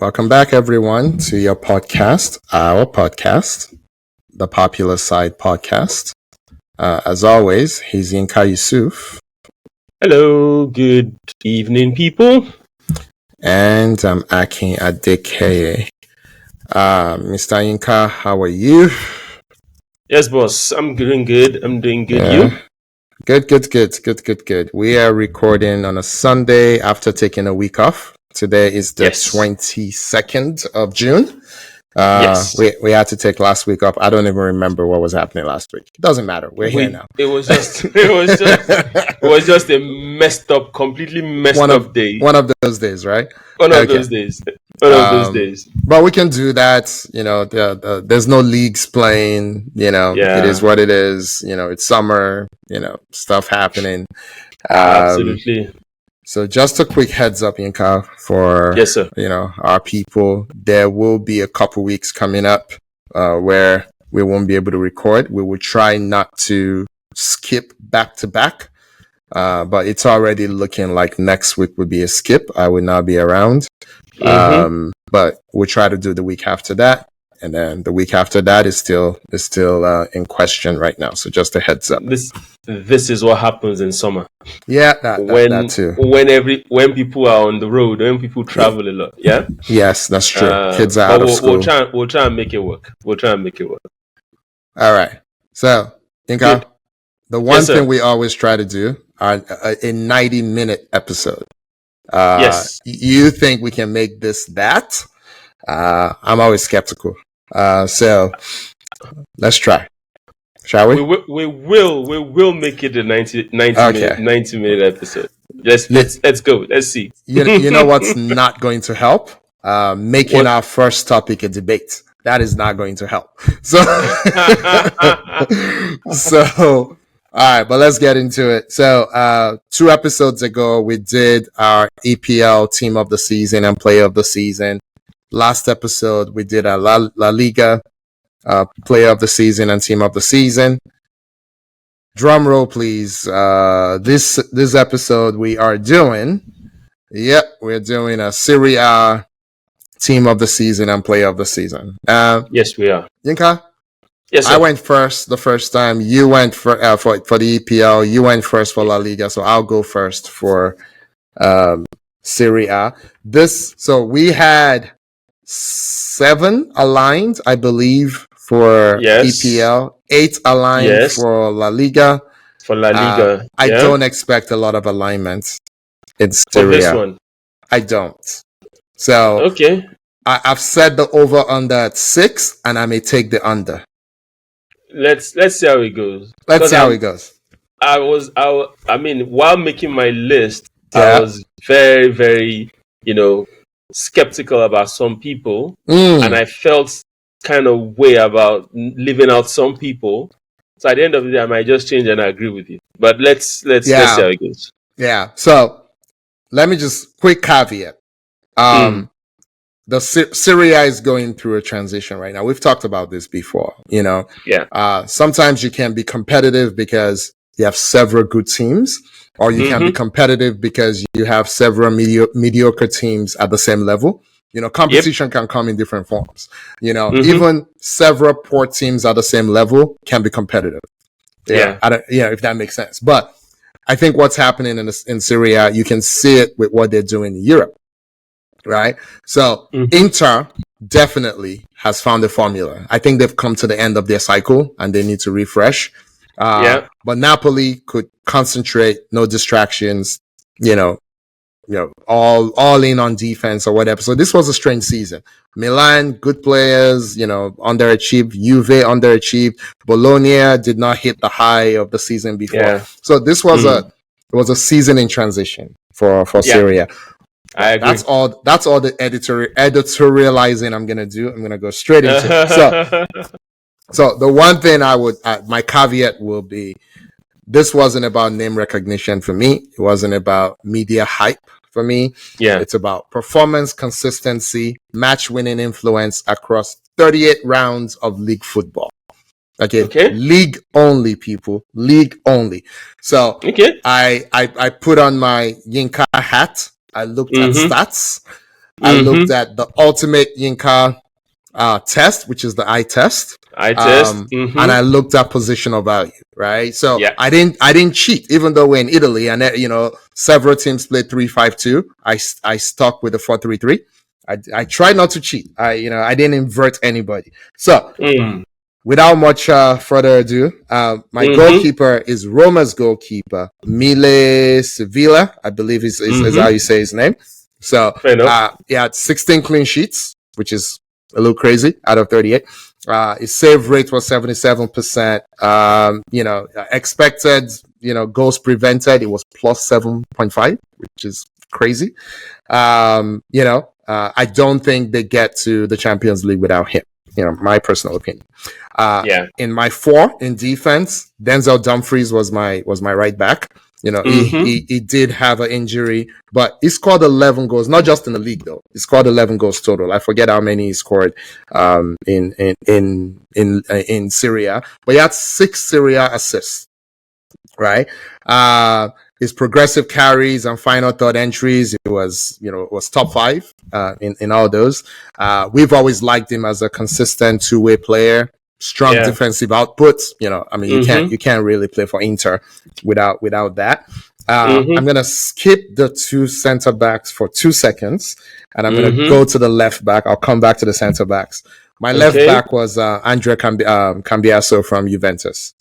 Welcome back, everyone, to your podcast, our podcast, the Popular Side Podcast. As always, he's Yinka Yusuf. Hello, good evening, people. And I'm Akin Adekeye. Mr. Yinka, how are you? Yes, boss. I'm doing good. Yeah. You? Good. We are recording on a Sunday after taking a week off. Today is the 22nd of June. Yes. We had to take last week off. I don't even remember what was happening last week. It doesn't matter. We're here now. It was just a completely messed up day. One of those days, right? One of those days. But we can do that. You know, there's no leagues playing. You know, It is what it is. You know, it's summer. You know, stuff happening. Absolutely. So just a quick heads up, Yinka, for our people. There will be a couple weeks coming up where we won't be able to record. We will try not to skip back to back, but it's already looking like next week would be a skip. I will not be around, but we'll try to do the week after that. And then the week after that is still in question right now. So just a heads up. This is what happens in summer. Yeah, that too. When people are on the road, when people travel a lot. Yeah. Yes, that's true. Kids are out of school. We'll try and make it work. All right. So, Inka, the one thing we always try to do are a 90-minute episode. Yes. You think we can make this that? I'm always skeptical. So let's try. Shall we? We will make it a 90 minute episode. Let's go. Let's see. You know what's not going to help? Making our first topic a debate. That is not going to help. So, all right, but let's get into it. So, 2 episodes ago, we did our EPL Team of the Season and Player of the Season. Last episode, we did a La Liga Player of the Season and Team of the Season. Drum roll, please. This episode, we're doing a Serie A Team of the Season and Player of the Season. Yes, we are. Yinka? Yes, sir. I went first the first time. You went for the EPL. You went first for La Liga, so I'll go first for Serie A. So we had 7 aligned, I believe, for EPL, 8 aligned for La Liga. For La Liga, I don't expect a lot of alignments in Serie A. This one. I don't. So I've set the over under at 6, and I may take the under. Let's see how it goes. I mean, while making my list, I was very, very, skeptical about some people, and I felt kind of way about leaving out some people. So at the end of the day, I might just change and I agree with you. But let's see how it goes. Yeah. So let me just quick caveat. The Serie A is going through a transition right now. We've talked about this before. Sometimes you can be competitive because you have several good teams. Or you can be competitive because you have several mediocre teams at the same level. Competition can come in different forms. Even several poor teams at the same level can be competitive. If that makes sense. But I think what's happening in Serie A, you can see it with what they're doing in Europe, right? So Inter definitely has found a formula. I think they've come to the end of their cycle and they need to refresh. But Napoli could concentrate, no distractions, all in on defense or whatever. So this was a strange season. Milan, good players, underachieved. Juve underachieved. Bologna did not hit the high of the season before. So this was a season in transition for Serie A. I agree. That's all the editorializing I'm gonna do. I'm gonna go straight into it. So the one thing my caveat will be, this wasn't about name recognition for me. It wasn't about media hype for me. It's about performance, consistency, match-winning influence across 38 rounds of league football. Okay. League only, people. League only. So I put on my Yinka hat. I looked at stats. I looked at the ultimate Yinka test, which is the eye test. And I looked at positional value, right? So I didn't cheat, even though we're in Italy and several teams played 3-5-2. I stuck with the 4-3-3. I tried not to cheat. I didn't invert anybody. So without much further ado, my goalkeeper is Roma's goalkeeper, Mile Sevilla, I believe is how you say his name. So he had 16 clean sheets, which is a little crazy out of 38. His save rate was 77%. Expected, goals prevented, it was plus 7.5, which is crazy. I don't think they get to the Champions League without him. My personal opinion. In my 4 in defense, Denzel Dumfries was my right back. He did have an injury, but he scored 11 goals, not just in the league though. He scored 11 goals total. I forget how many he scored in Serie A, but he had 6 Serie A assists. Right? His progressive carries and final third entries, it was top 5 in all those. We've always liked him as a consistent 2-way player. Strong defensive outputs. You can't really play for Inter without that. I'm gonna skip the 2 center backs for 2 seconds, and I'm gonna go to the left back. I'll come back to the center backs. My left back was Andrea Cambiaso from Juventus.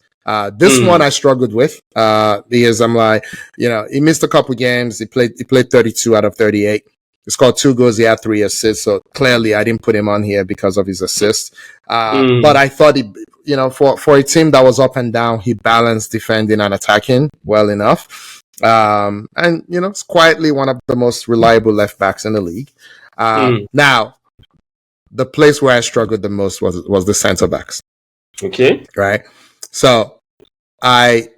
This one I struggled with because I'm like, he missed a couple games. He played 32 out of 38. He scored 2 goals. He had 3 assists. So clearly, I didn't put him on here because of his assists. But I thought for a team that was up and down, he balanced defending and attacking well enough. And it's quietly one of the most reliable left backs in the league. Now, the place where I struggled the most was the center backs. Okay. Right. So I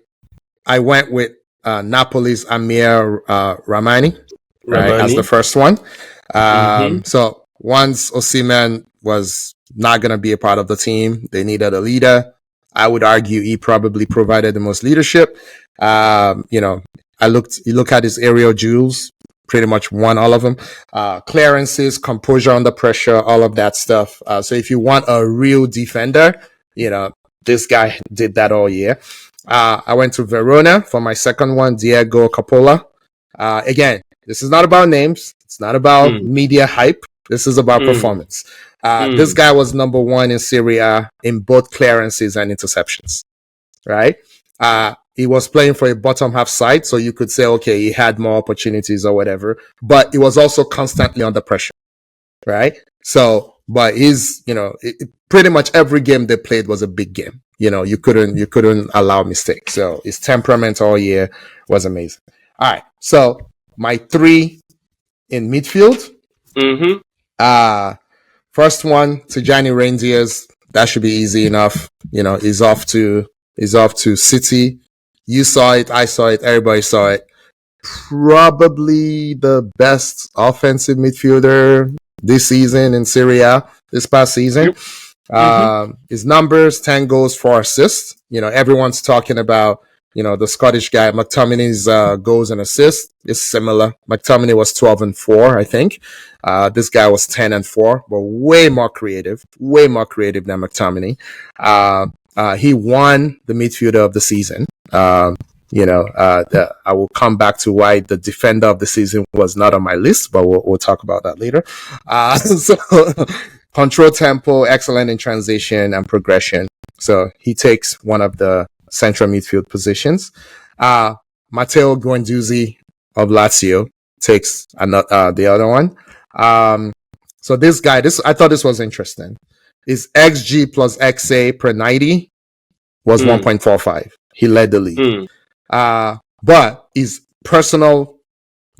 went with Napoli's Amir Ramani. Right, as the first one. So once Osimhen was not going to be a part of the team, they needed a leader. I would argue he probably provided the most leadership. You look at his aerial duels, pretty much won all of them. Clearances, composure under pressure, all of that stuff. So if you want a real defender, this guy did that all year. I went to Verona for my second one, Diego Coppola. Again, this is not about names. It's not about media hype. This is about performance. This guy was number 1 in Serie A in both clearances and interceptions, right? He was playing for a bottom half side, so you could say, okay, he had more opportunities or whatever, but he was also constantly under pressure, right? So, but pretty much every game they played was a big game. You couldn't allow mistakes. So his temperament all year was amazing. All right. So my 3 in midfield. First one, Tijani Reindeers. That should be easy enough. He's off to City. You saw it. I saw it. Everybody saw it. Probably the best offensive midfielder this season in Serie A, this past season. His numbers, 10 goals, 4 assists. Everyone's talking about the Scottish guy, McTominay's goals and assists is similar. McTominay was 12-4, I think. This guy was 10-4, but way more creative than McTominay. He won the midfielder of the season. I will come back to why the defender of the season was not on my list, but we'll talk about that later. So control tempo, excellent in transition and progression. So he takes one of the central midfield positions. Matteo Guendouzi of Lazio takes the other one. So this guy, I thought this was interesting. His XG plus XA per 90 was 1.45. He led the league. But his personal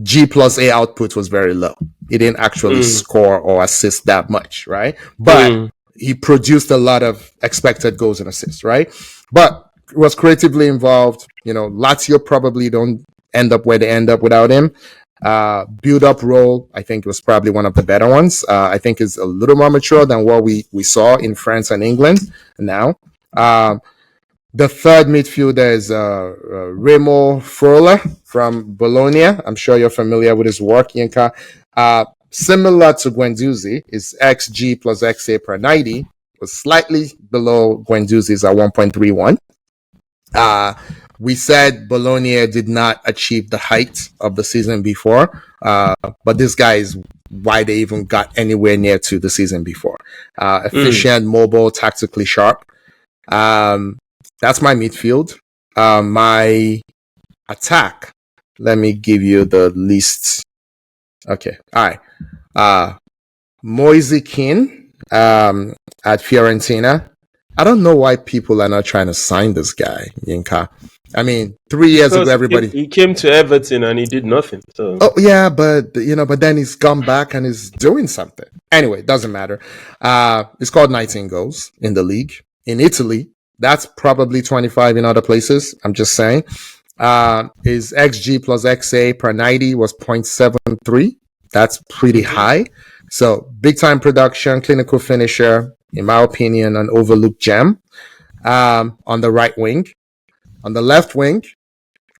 G plus A output was very low. He didn't actually score or assist that much, right? But he produced a lot of expected goals and assists, right? But was creatively involved. Lazio probably don't end up where they end up without him. Build-up role, I think, was probably one of the better ones. I think is a little more mature than what we saw in France and England now. The third midfielder is Remo Freuler from Bologna. I'm sure you're familiar with his work, Yinka. similar to Guendouzi. His XG plus XA per 90 was slightly below Guendouzi's at 1.31. We said Bologna did not achieve the height of the season before, but this guy is why they even got anywhere near to the season before. Efficient, mobile, tactically sharp. That's my midfield. My attack. Let me give you the list. Okay. All right. Moise Kean at Fiorentina. I don't know why people are not trying to sign this guy, Yinka. I mean, 3 years ago, everybody... He came to Everton and he did nothing. So. Oh, yeah, but then he's gone back and he's doing something. Anyway, it doesn't matter. He scored 19 goals in the league. In Italy, that's probably 25 in other places. I'm just saying. His XG plus XA per 90 was 0.73. That's pretty high. So, big-time production, clinical finisher, in my opinion, an overlooked gem on the right wing. On the left wing,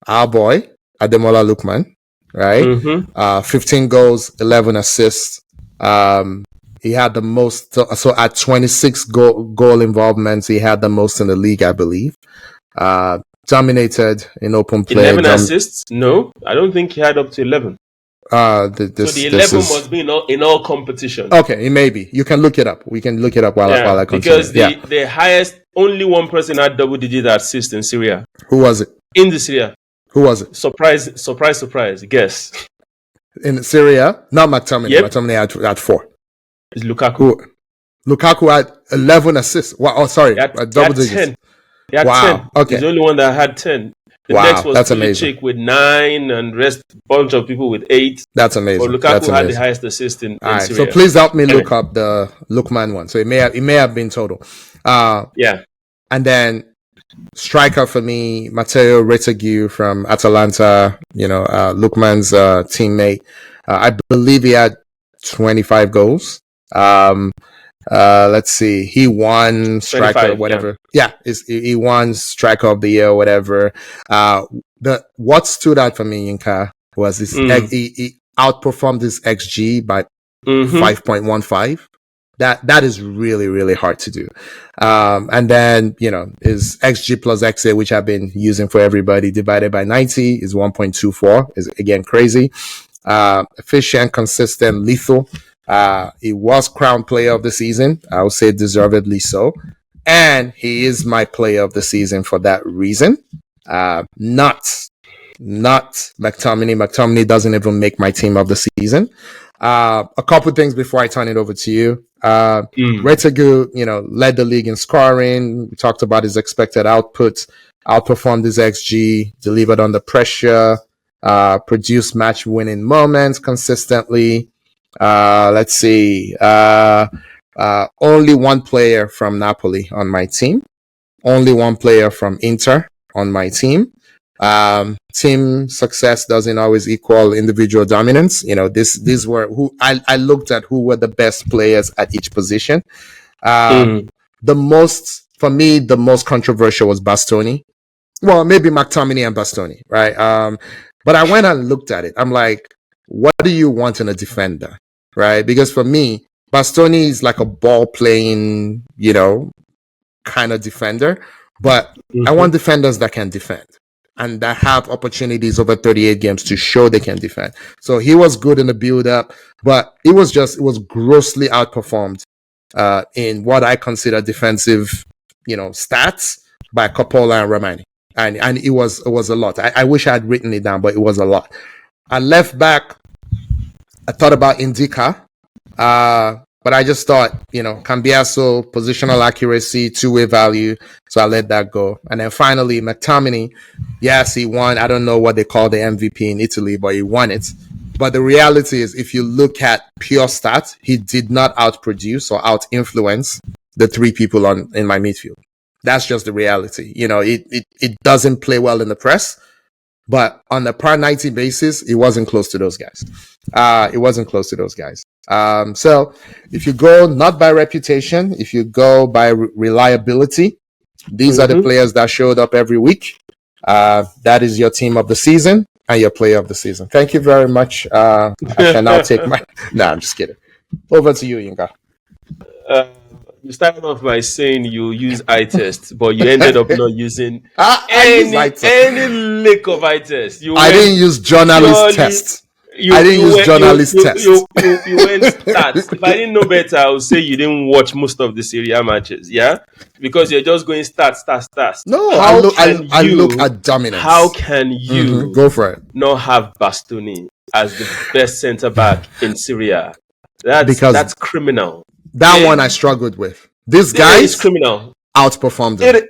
our boy, Ademola Lookman, right? 15 goals, 11 assists. He had the most, so at 26 goal involvements, he had the most in the league, I believe. Dominated in open play. 11 assists? No, I don't think he had up to 11. So the 11 must be in all competition. Okay, it may be. You can look it up. We can look it up while I continue. Because the highest, only one person had double-digit assists in Serie A. Who was it? In the Serie A. Who was it? Surprise. Guess. In Serie A? Not McTominay. Yep. McTominay had 4. It's Lukaku. Lukaku had 11 assists. Wow, double digits. 10. He had 10. Okay. He's the only one that had 10. The next was Pulisic with 9 and rest bunch of people with 8. That's amazing. But Lukaku had the highest assist in All right, Serie A. So please help me look up the Lookman one. So it may have been total. And then striker for me, Matteo Retegui from Atalanta, Lookman's teammate. I believe he had 25 goals. Let's see. He won striker, whatever. He won striker of the year, or whatever. What stood out for me, Yinka, was this. He outperformed his XG by 5.15. That is really, really hard to do. And then, his XG plus XA, which I've been using for everybody, divided by 90 is 1.24, is again crazy. Efficient, consistent, lethal. He was crowned player of the season. I would say deservedly so. And he is my player of the season for that reason. Not McTominay. McTominay doesn't even make my team of the season. A couple things before I turn it over to you. Retegui, led the league in scoring. We talked about his expected output, outperformed his XG, delivered under pressure, produced match-winning moments consistently. Let's see. Only one player from Napoli on my team. Only one player from Inter on my team. Team success doesn't always equal individual dominance. These were who I looked at who were the best players at each position. The most controversial was Bastoni. Well, maybe McTominay and Bastoni, right? But I went and looked at it. I'm like, what do you want in a defender, right? Because for me, Bastoni is like a ball playing, kind of defender. But I want defenders that can defend and that have opportunities over 38 games to show they can defend. So he was good in the build-up, but it was grossly outperformed in what I consider defensive, stats by Coppola and Romani. And it was a lot. I wish I had written it down, but it was a lot. I left back. I thought about Indica, but I just thought, Cambiaso, positional accuracy, two-way value. So I let that go. And then finally, McTominay. Yes, he won. I don't know what they call the MVP in Italy, but he won it. But the reality is, if you look at pure stats, he did not outproduce or out-influence the three people in my midfield. That's just the reality. It doesn't play well in the press. But on a per 90 basis, it wasn't close to those guys. So if you go not by reputation, if you go by reliability, these are the players that showed up every week. That is your team of the season. and your player of the season. Thank you very much. I can now take my... No, I'm just kidding. Over to you, Yinka. You started off by saying you use eye test, but you ended up not using any lick of eye test. I didn't use journalist test. I didn't use journalist test. You went stats. If I didn't know better, I would say you didn't watch most of the Serie A matches, yeah? Because you're just going stats. No, I look at dominance. How can you go for it? Not have Bastoni as the best centre back in Serie A? That's criminal. That one I struggled with. This guy is criminal. Outperformed him.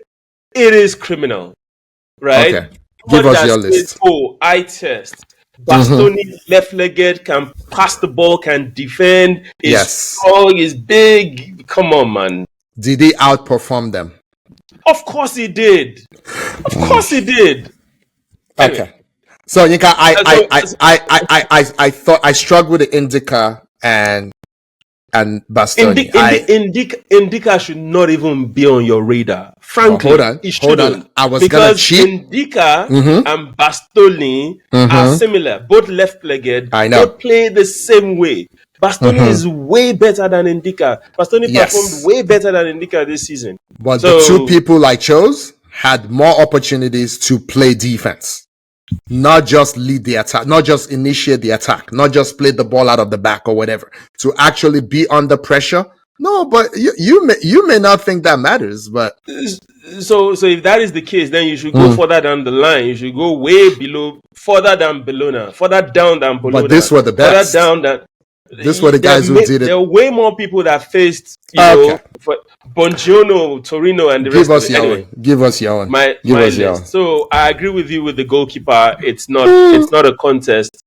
It is criminal, right? Okay, give us your list. Eye test. Bastoni, left-legged, can pass the ball, can defend. Is strong, is big. Come on, man. Did he outperform them? Of course he did. Okay. Anyway. So Yinka, I thought I struggled with Indica and Bastoni. Indica should not even be on your radar. Frankly, hold on. I was gonna cheat. Indica and Bastoni are similar, both left-legged. I know. Both play the same way. Bastoni is way better than Indica. Bastoni performed way better than Indica this season. But the two people I chose had more opportunities to play defense. Not just lead the attack, not just initiate the attack, not just play the ball out of the back or whatever. To actually be under pressure. No, but you may not think that matters, but so if that is the case, then you should go further down the line. You should go way below, further than Bologna, further down than Bologna. But this were the best. Further down than this were the guys who did it. There are way more people that faced, Bongiorno, Torino, and the rest of it. Give us your own. My list. So I agree with you with the goalkeeper. It's not a contest.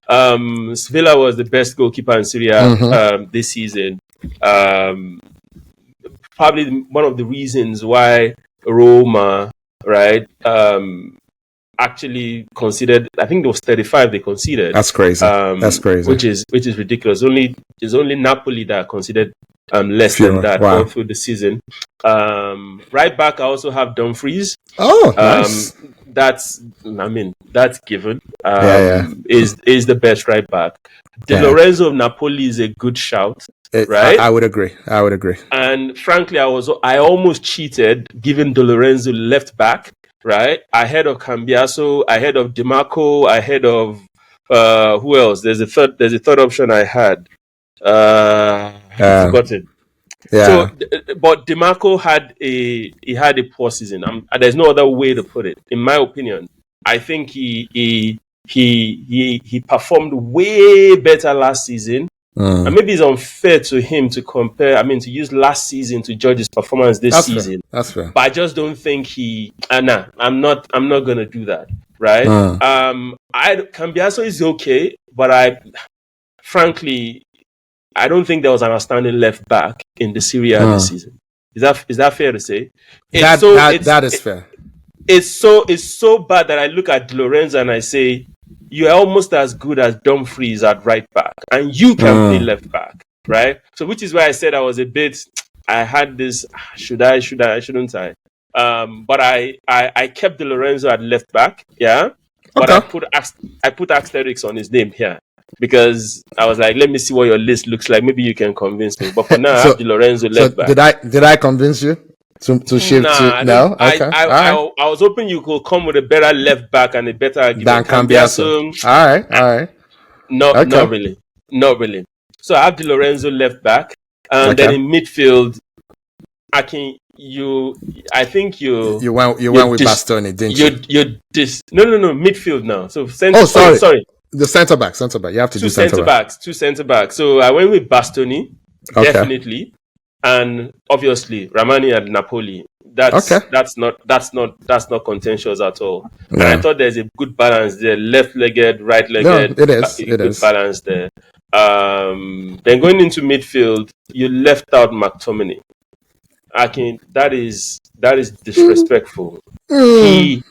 Villa was the best goalkeeper in Serie A this season. Probably one of the reasons why Roma, right, actually conceded. I think there was 35 they conceded. That's crazy. That's crazy. Which is ridiculous. It's only Napoli that conceded less than that all through the season. Right back, I also have Dumfries. Oh, nice. That's given. Is the best right back. Di Lorenzo of Napoli is a good shout. Right? I would agree. And frankly, I almost cheated giving Di Lorenzo left back, right? Ahead of Cambiaso, ahead of DiMarco, ahead of who else? There's a third option I had. I've forgotten. Yeah. So, but DiMarco had a poor season. There's no other way to put it. In my opinion, I think he performed way better last season. And maybe it's unfair to him to compare. to use last season to judge his performance this season. That's fair. But I just don't think I'm not gonna do that, right? Cambiaso is okay, but frankly, I don't think there was an outstanding left back in the Serie A this season. Is that fair to say? That is fair. It's so bad that I look at Di Lorenzo and I say, you are almost as good as Dumfries at right back, and you can play left back, right? So, which is why I said I had this, should I, shouldn't I? But I kept Di Lorenzo at left back, yeah. But I put asterisks on his name here because I was like, let me see what your list looks like. Maybe you can convince me. But for now, I have Di Lorenzo left back. Did I convince you? To shift to no? Okay. I was hoping you could come with a better left back and a better argument. Than Cambiaso. All right. Not really. So I have Di Lorenzo left back, and then in midfield, I think you went with Bastoni, didn't you? No, midfield now. So sorry. The centre back. You have to do center backs. Two centre backs. So I went with Bastoni, definitely. And obviously, Ramani at Napoli. That's not contentious at all. No. And I thought there's a good balance there. Left-legged, right-legged. No, it is. Balance there. Then going into midfield, you left out McTominay. That is disrespectful. Hear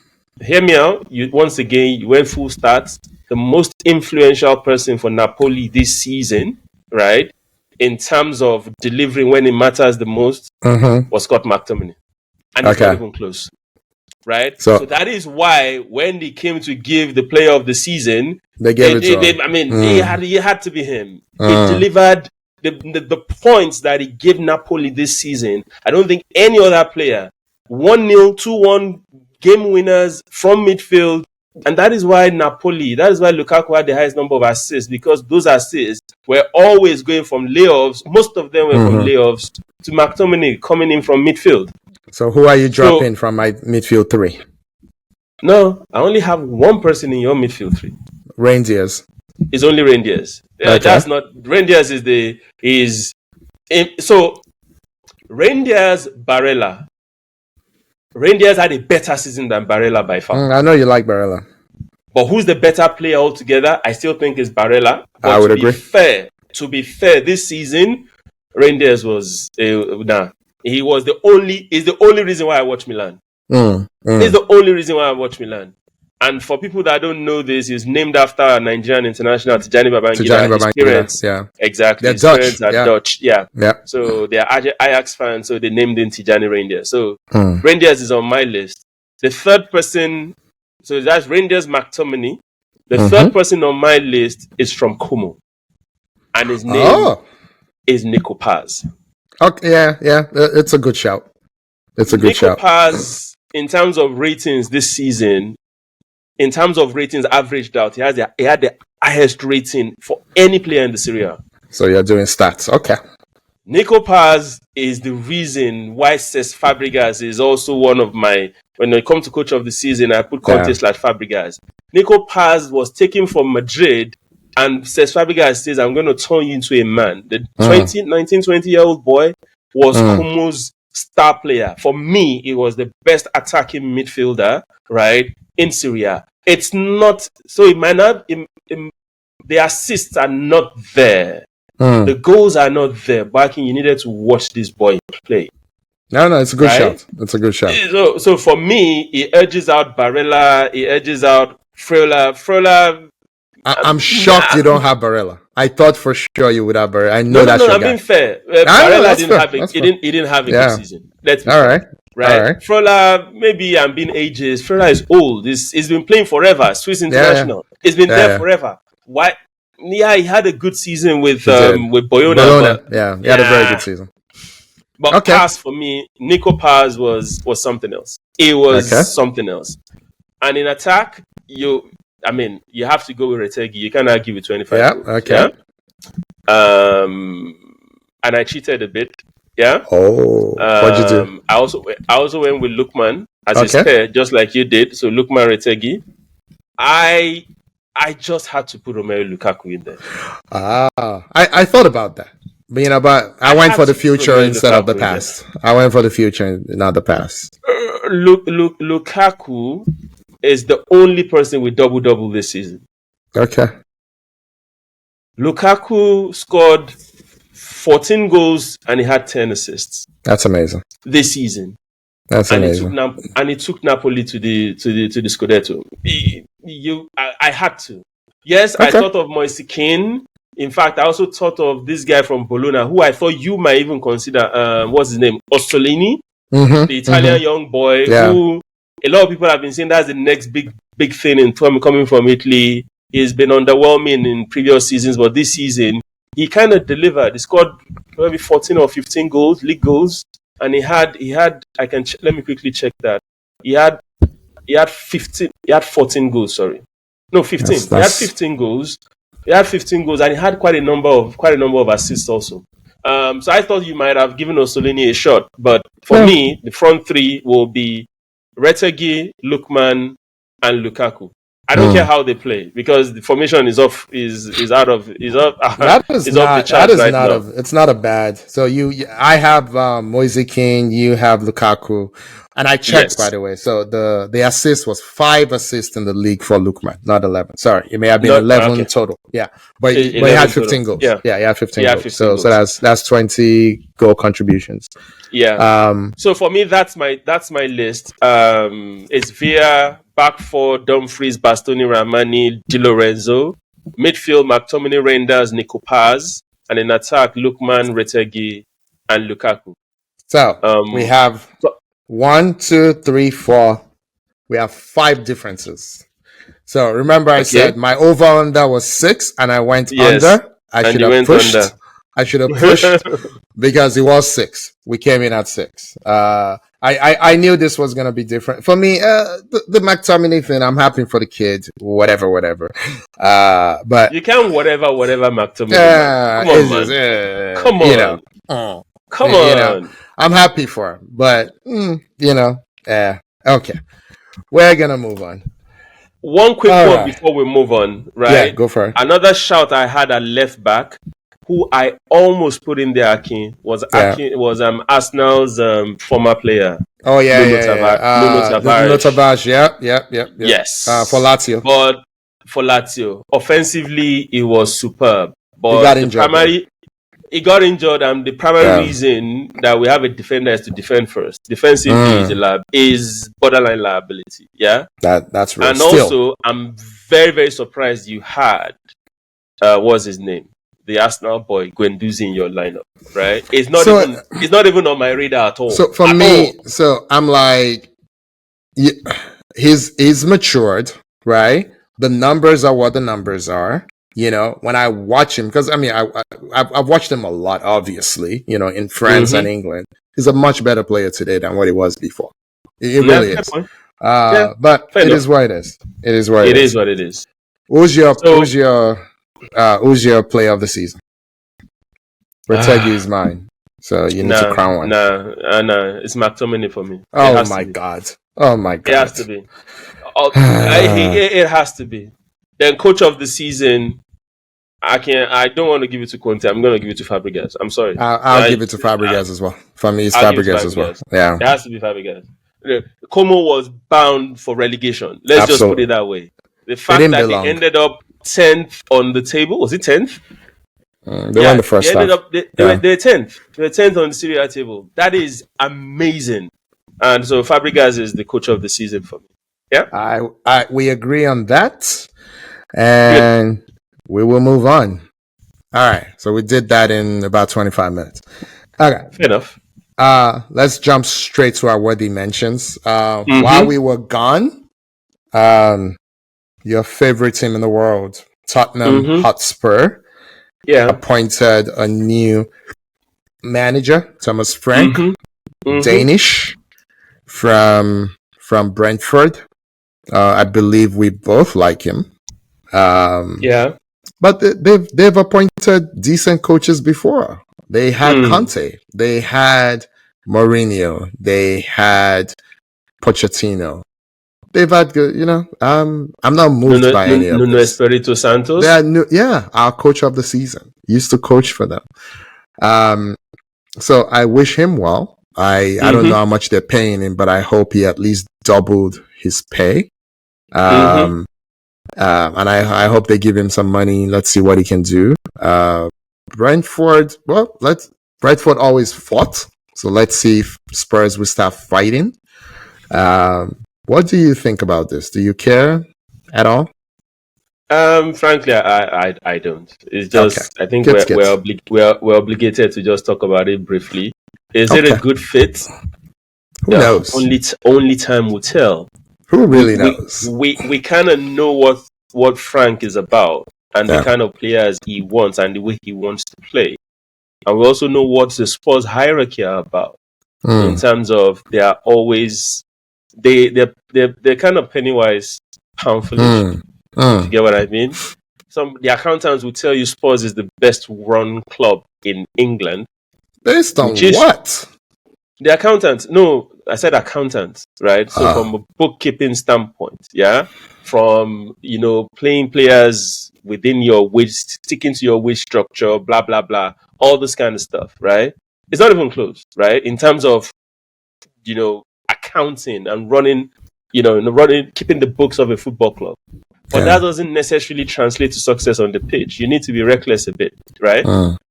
me out. You went full stats. The most influential person for Napoli this season, right? In terms of delivering when it matters the most, was Scott McTominay. And it's not even close. right? So that is why when they came to give the player of the season, they gave it to him. I mean, he had to be him. He delivered the points that he gave Napoli this season. I don't think any other player, 1-0, 2-1 game winners from midfield. And that is why Lukaku had the highest number of assists, because those assists were always going from layoffs. Most of them were from layoffs to McTominay coming in from midfield. So who are you dropping from my midfield three? No, I only have one person in your midfield three. Rangers. It's only Rangers. Okay. That's not Rangers. So Rangers Barella. Rangers had a better season than Barella by far. I know you like Barella. But who's the better player altogether? I still think it's Barella. But I would agree. To be fair, this season, Rangers was he was the only reason why I watch Milan. It's the only reason why I watch Milan. And for people that don't know this, he's named after a Nigerian international, Tijani Babangida. His parents, exactly. They're his Dutch. parents are Dutch. Yeah. So they're Ajax fans, so they named him Tijani Rangers. So Rangers is on my list. The third person, so that's Rangers McTominay. The third person on my list is from Como. And his name is Nico Paz. Okay, yeah. It's a good shout. Nico Paz, in terms of ratings this season, in terms of ratings averaged out, he had the highest rating for any player in the Serie A. So you're doing stats. Okay. Nico Paz is the reason why Cesc Fabregas is also one of my... When it comes to coach of the season, I put Conte / Fabregas. Nico Paz was taken from Madrid, and Cesc Fabregas says, I'm going to turn you into a man. The 19, 20-year-old boy was Como's star player. For me, he was the best attacking midfielder, right, in Serie A. It's not... So it might not... the assists are not there. The goals are not there. But you needed to watch this boy play. No, it's a good shout. It's a good shout. So for me, he edges out Barella. He edges out Freuler. I'm shocked you don't have Barella. I thought for sure you would have Barella. I know that's your guy. I'm being fair. Barella didn't have a good season. Let's be fair. Right. Freuler, maybe I'm being ageist. Freuler is old. He's been playing forever. Swiss international. He's been there forever. Why? Yeah, he had a good season with Boyona. He had a very good season. But Paz, for me, Nico Paz was something else. It was something else. And in attack, you have to go with Retegui. You can't argue with 25 goals. And I cheated a bit. Yeah. Oh, what'd you do? I also went with Lookman as a spare, just like you did. So Lookman Retegui. I just had to put Romelu Lukaku in there. I thought about that. But I went for the future instead of the past. I went for the future, not the past. Lukaku is the only person with double-double this season. Okay. Lukaku scored 14 goals and he had 10 assists. That's amazing. This season. That's amazing. He took Napoli to the Scudetto. I had to. Yes, I thought of Moise Kean. In fact, I also thought of this guy from Bologna, who I thought you might even consider, what's his name? Orsolini, the Italian young boy, who a lot of people have been saying that's the next big thing coming from Italy. He's been underwhelming in previous seasons, but this season, he kind of delivered. He scored maybe 14 or 15 goals, league goals, and he had. Let me quickly check that. He had 14 goals, sorry. No, 15. He had 15 goals. He had 15 goals and he had quite a number of assists also. So I thought you might have given Orsolini a shot, but for me, the front three will be Retegui, Lookman, and Lukaku. I don't care how they play because the formation is off the charts right now. It's not a bad. So I have Moise Kean, you have Lukaku, and I checked by the way. So the assist was 5 assists in the league for Lookman, not 11. Sorry, it may have been 11 total. Yeah, but he had 15 goals. Yeah, he had 15 goals. So that's 20 goal contributions. Yeah. So for me, that's my list. It's Villa. Back four, Dumfries, Bastoni, Ramani, Di Lorenzo. Midfield, McTominay, Reinders, Nico Paz. And in attack, Lookman, Retegui, and Lukaku. So we have 1, 2, 3, 4, we have 5 differences. So remember, I said my over under was 6, and I went under. I should have pushed. I should have pushed because it was 6. We came in at 6. I knew this was gonna be different for me. The McTominay thing, I'm happy for the kid. Whatever. But you can't whatever McTominay. Come on, man. Come on. I'm happy for him, but okay. We're gonna move on. One quick one before we move on, right? Yeah, go for it. Another shout I had at left back, who I almost put in there, Akin, was Arsenal's former player. Oh yeah, Nuno Tavares. Yeah. Yes, for Lazio. But for Lazio, offensively, it was superb. But he got injured, and the primary reason that we have a defender is to defend first. Defensively is borderline liability. Yeah, that's real. And also, I'm very, very surprised you had what's his name, the Arsenal boy Guendouzi in your lineup. Right? It's not even on my radar at all. So for me, I'm like, he's matured, right? The numbers are what the numbers are. When I watch him, because I've watched him a lot, obviously, in France and England. He's a much better player today than what he was before. It really is. But it is what it is. It is what it is. Who's your player of the season? Retegi is mine. So you need to crown one. No. It's McTominay for me. Oh my God. It has to be. It has to be. Then coach of the season, I don't want to give it to Conte. I'm going to give it to Fabregas. I'm sorry. I'll give it to Fabregas as well. For me, it's Fabregas as well. Yeah. It has to be Fabregas. Como was bound for relegation. Let's just put it that way. The fact that they ended up 10th on the table, was it 10th? They won the first half. They were 10th. They were 10th on the Serie A table. That is amazing. And so Fabregas is the coach of the season for me. Yeah. We agree on that. And we will move on. All right. So we did that in about 25 minutes. Okay. Fair enough. Let's jump straight to our worthy mentions. While we were gone, your favorite team in the world, Tottenham Hotspur, appointed a new manager, Thomas Frank, Danish, from Brentford. I believe we both like him. But they've appointed decent coaches before. They had Conte, they had Mourinho, they had Pochettino. They've had good, I'm not moved by any of Nuno this. Espirito Santos. Our coach of the season used to coach for them. So I wish him well. I don't know how much they're paying him, but I hope he at least doubled his pay. And I hope they give him some money. Let's see what he can do. Brentford, Brentford always fought. So let's see if Spurs will start fighting. What do you think about this? Do you care at all? Frankly, I don't. It's just, I think we're obligated to just talk about it briefly. Is it a good fit? Who knows? Only time will tell. Who really knows? We kind of know what Frank is about and the kind of players he wants and the way he wants to play. And we also know what the Spurs hierarchy are about in terms of they are always they're kind of penny-wise, pound-foolish. You get what I mean? The accountants will tell you Spurs is the best run club in England. Based on what? The accountants. No, I said accountants, right? So from a bookkeeping standpoint, from playing players within your wage, sticking to your wage structure, blah blah blah, all this kind of stuff, right? It's not even close, right? In terms of accounting and running, keeping the books of a football club. But that doesn't necessarily translate to success on the pitch. You need to be reckless a bit, right?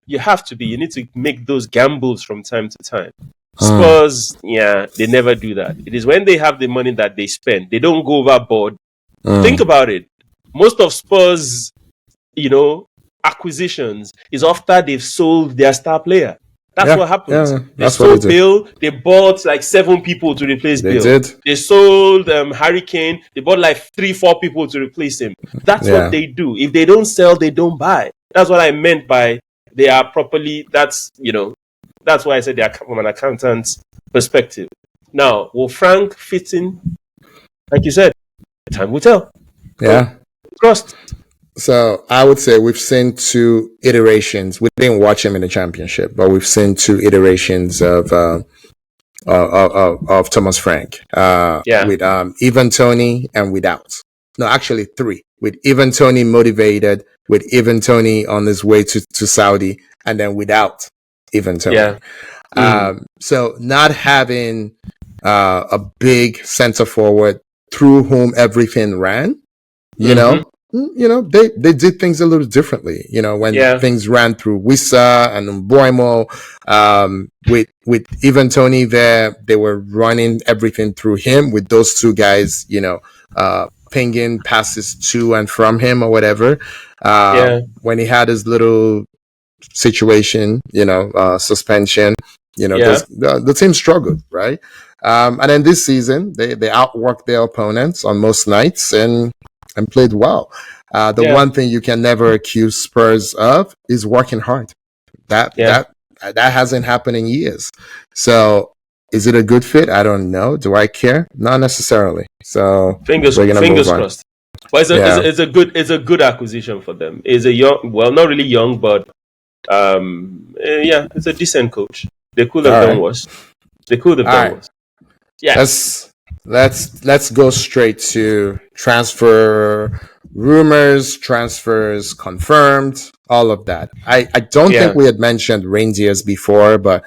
You have to be. You need to make those gambles from time to time. Spurs, they never do that. It is when they have the money that they spend. They don't go overboard. Think about it. Most of Spurs, acquisitions is after they've sold their star player. That's what happened. Yeah, they sold Bill. They bought like 7 people to replace Bill. They sold Harry Kane. They bought like 3-4 people to replace him. That's what they do. If they don't sell, they don't buy. That's what I meant by they are properly. That's that's why I said they are from an accountant's perspective. Now, will Frank fit in? Like you said, time will tell. Yeah. Trust. So I would say we've seen 2 iterations. We didn't watch him in the championship, but we've seen 2 iterations of Thomas Frank. With Ivan Toney and without. No, actually 3. With Ivan Toney motivated, with Ivan Toney on his way to Saudi, and then without Ivan Toney. So not having a big center forward through whom everything ran, you know, they did things a little differently. When things ran through Wissa and Mbuemo, with Ivan Toney there, they were running everything through him with those 2 guys, pinging passes to and from him or whatever. When he had his little situation, suspension, the team struggled, right? And then this season, they outworked their opponents on most nights and played well. The one thing you can never accuse Spurs of is working hard. That hasn't happened in years. So is it a good fit? I don't know. Do I care? Not necessarily. So fingers crossed. But it's a good acquisition for them. It's a young, well, not really young, but it's a decent coach. They could have done worse. Yeah. Let's go straight to transfer rumors, transfers confirmed, all of that. I don't think we had mentioned Rangers before, but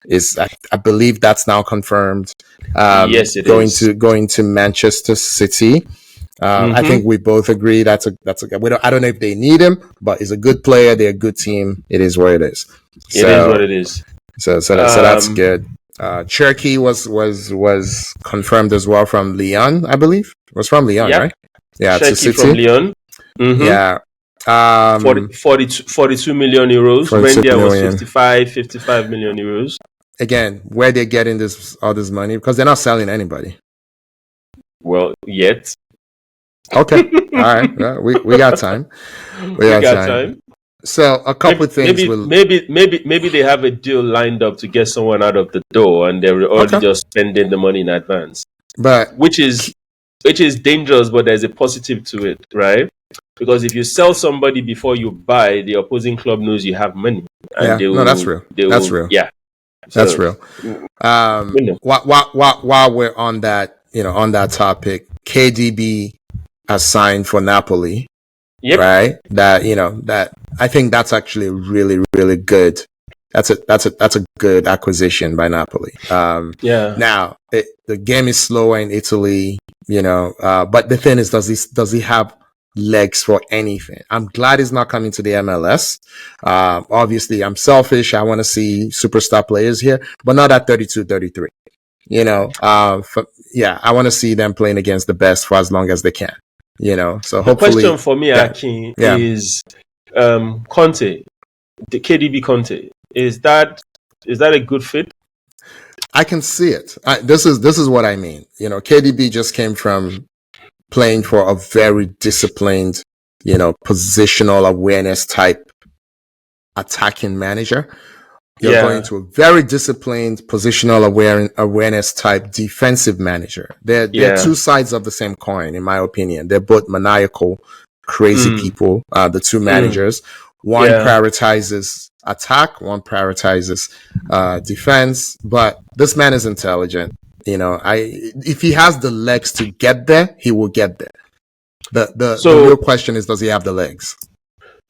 I believe that's now confirmed. Yes, it is. Going to Manchester City. I think we both agree that's a I don't know if they need him, but he's a good player. They're a good team. It is what it is. It is what it is. So that's good. Cherky was confirmed as well from Lyon, I believe. It was from Lyon, right? Yeah, Cherky to City. From Lyon. Yeah. 42 million euros. Rendia was 55 million euros. Again, where they're getting all this money, because they're not selling anybody. Well, yet. Okay. All right. Well, we got time. We got time. So a couple things. Maybe they have a deal lined up to get someone out of the door, and they're already just spending the money in advance. But which is dangerous, but there's a positive to it, right? Because if you sell somebody before you buy, the opposing club knows you have money. And that's real. That's real. Yeah. That's real. While we're on that, on that topic, KDB has signed for Napoli. Yep. Right. That I think that's actually really, really good. That's a good acquisition by Napoli. Now the game is slower in Italy, but the thing is, does he have legs for anything? I'm glad he's not coming to the MLS. Obviously I'm selfish. I want to see superstar players here, but not at 32, 33. I want to see them playing against the best for as long as they can. So hopefully. The question for me, Akin, is Conte, the KDB Conte. Is that a good fit? I can see it. This is what I mean. KDB just came from playing for a very disciplined, positional awareness type attacking manager. You're going to a very disciplined positional awareness type defensive manager. They're two sides of the same coin, in my opinion. They're both maniacal, crazy people. The two managers. One prioritizes attack, one prioritizes defense. But this man is intelligent. If he has the legs to get there, he will get there. The real question is, does he have the legs?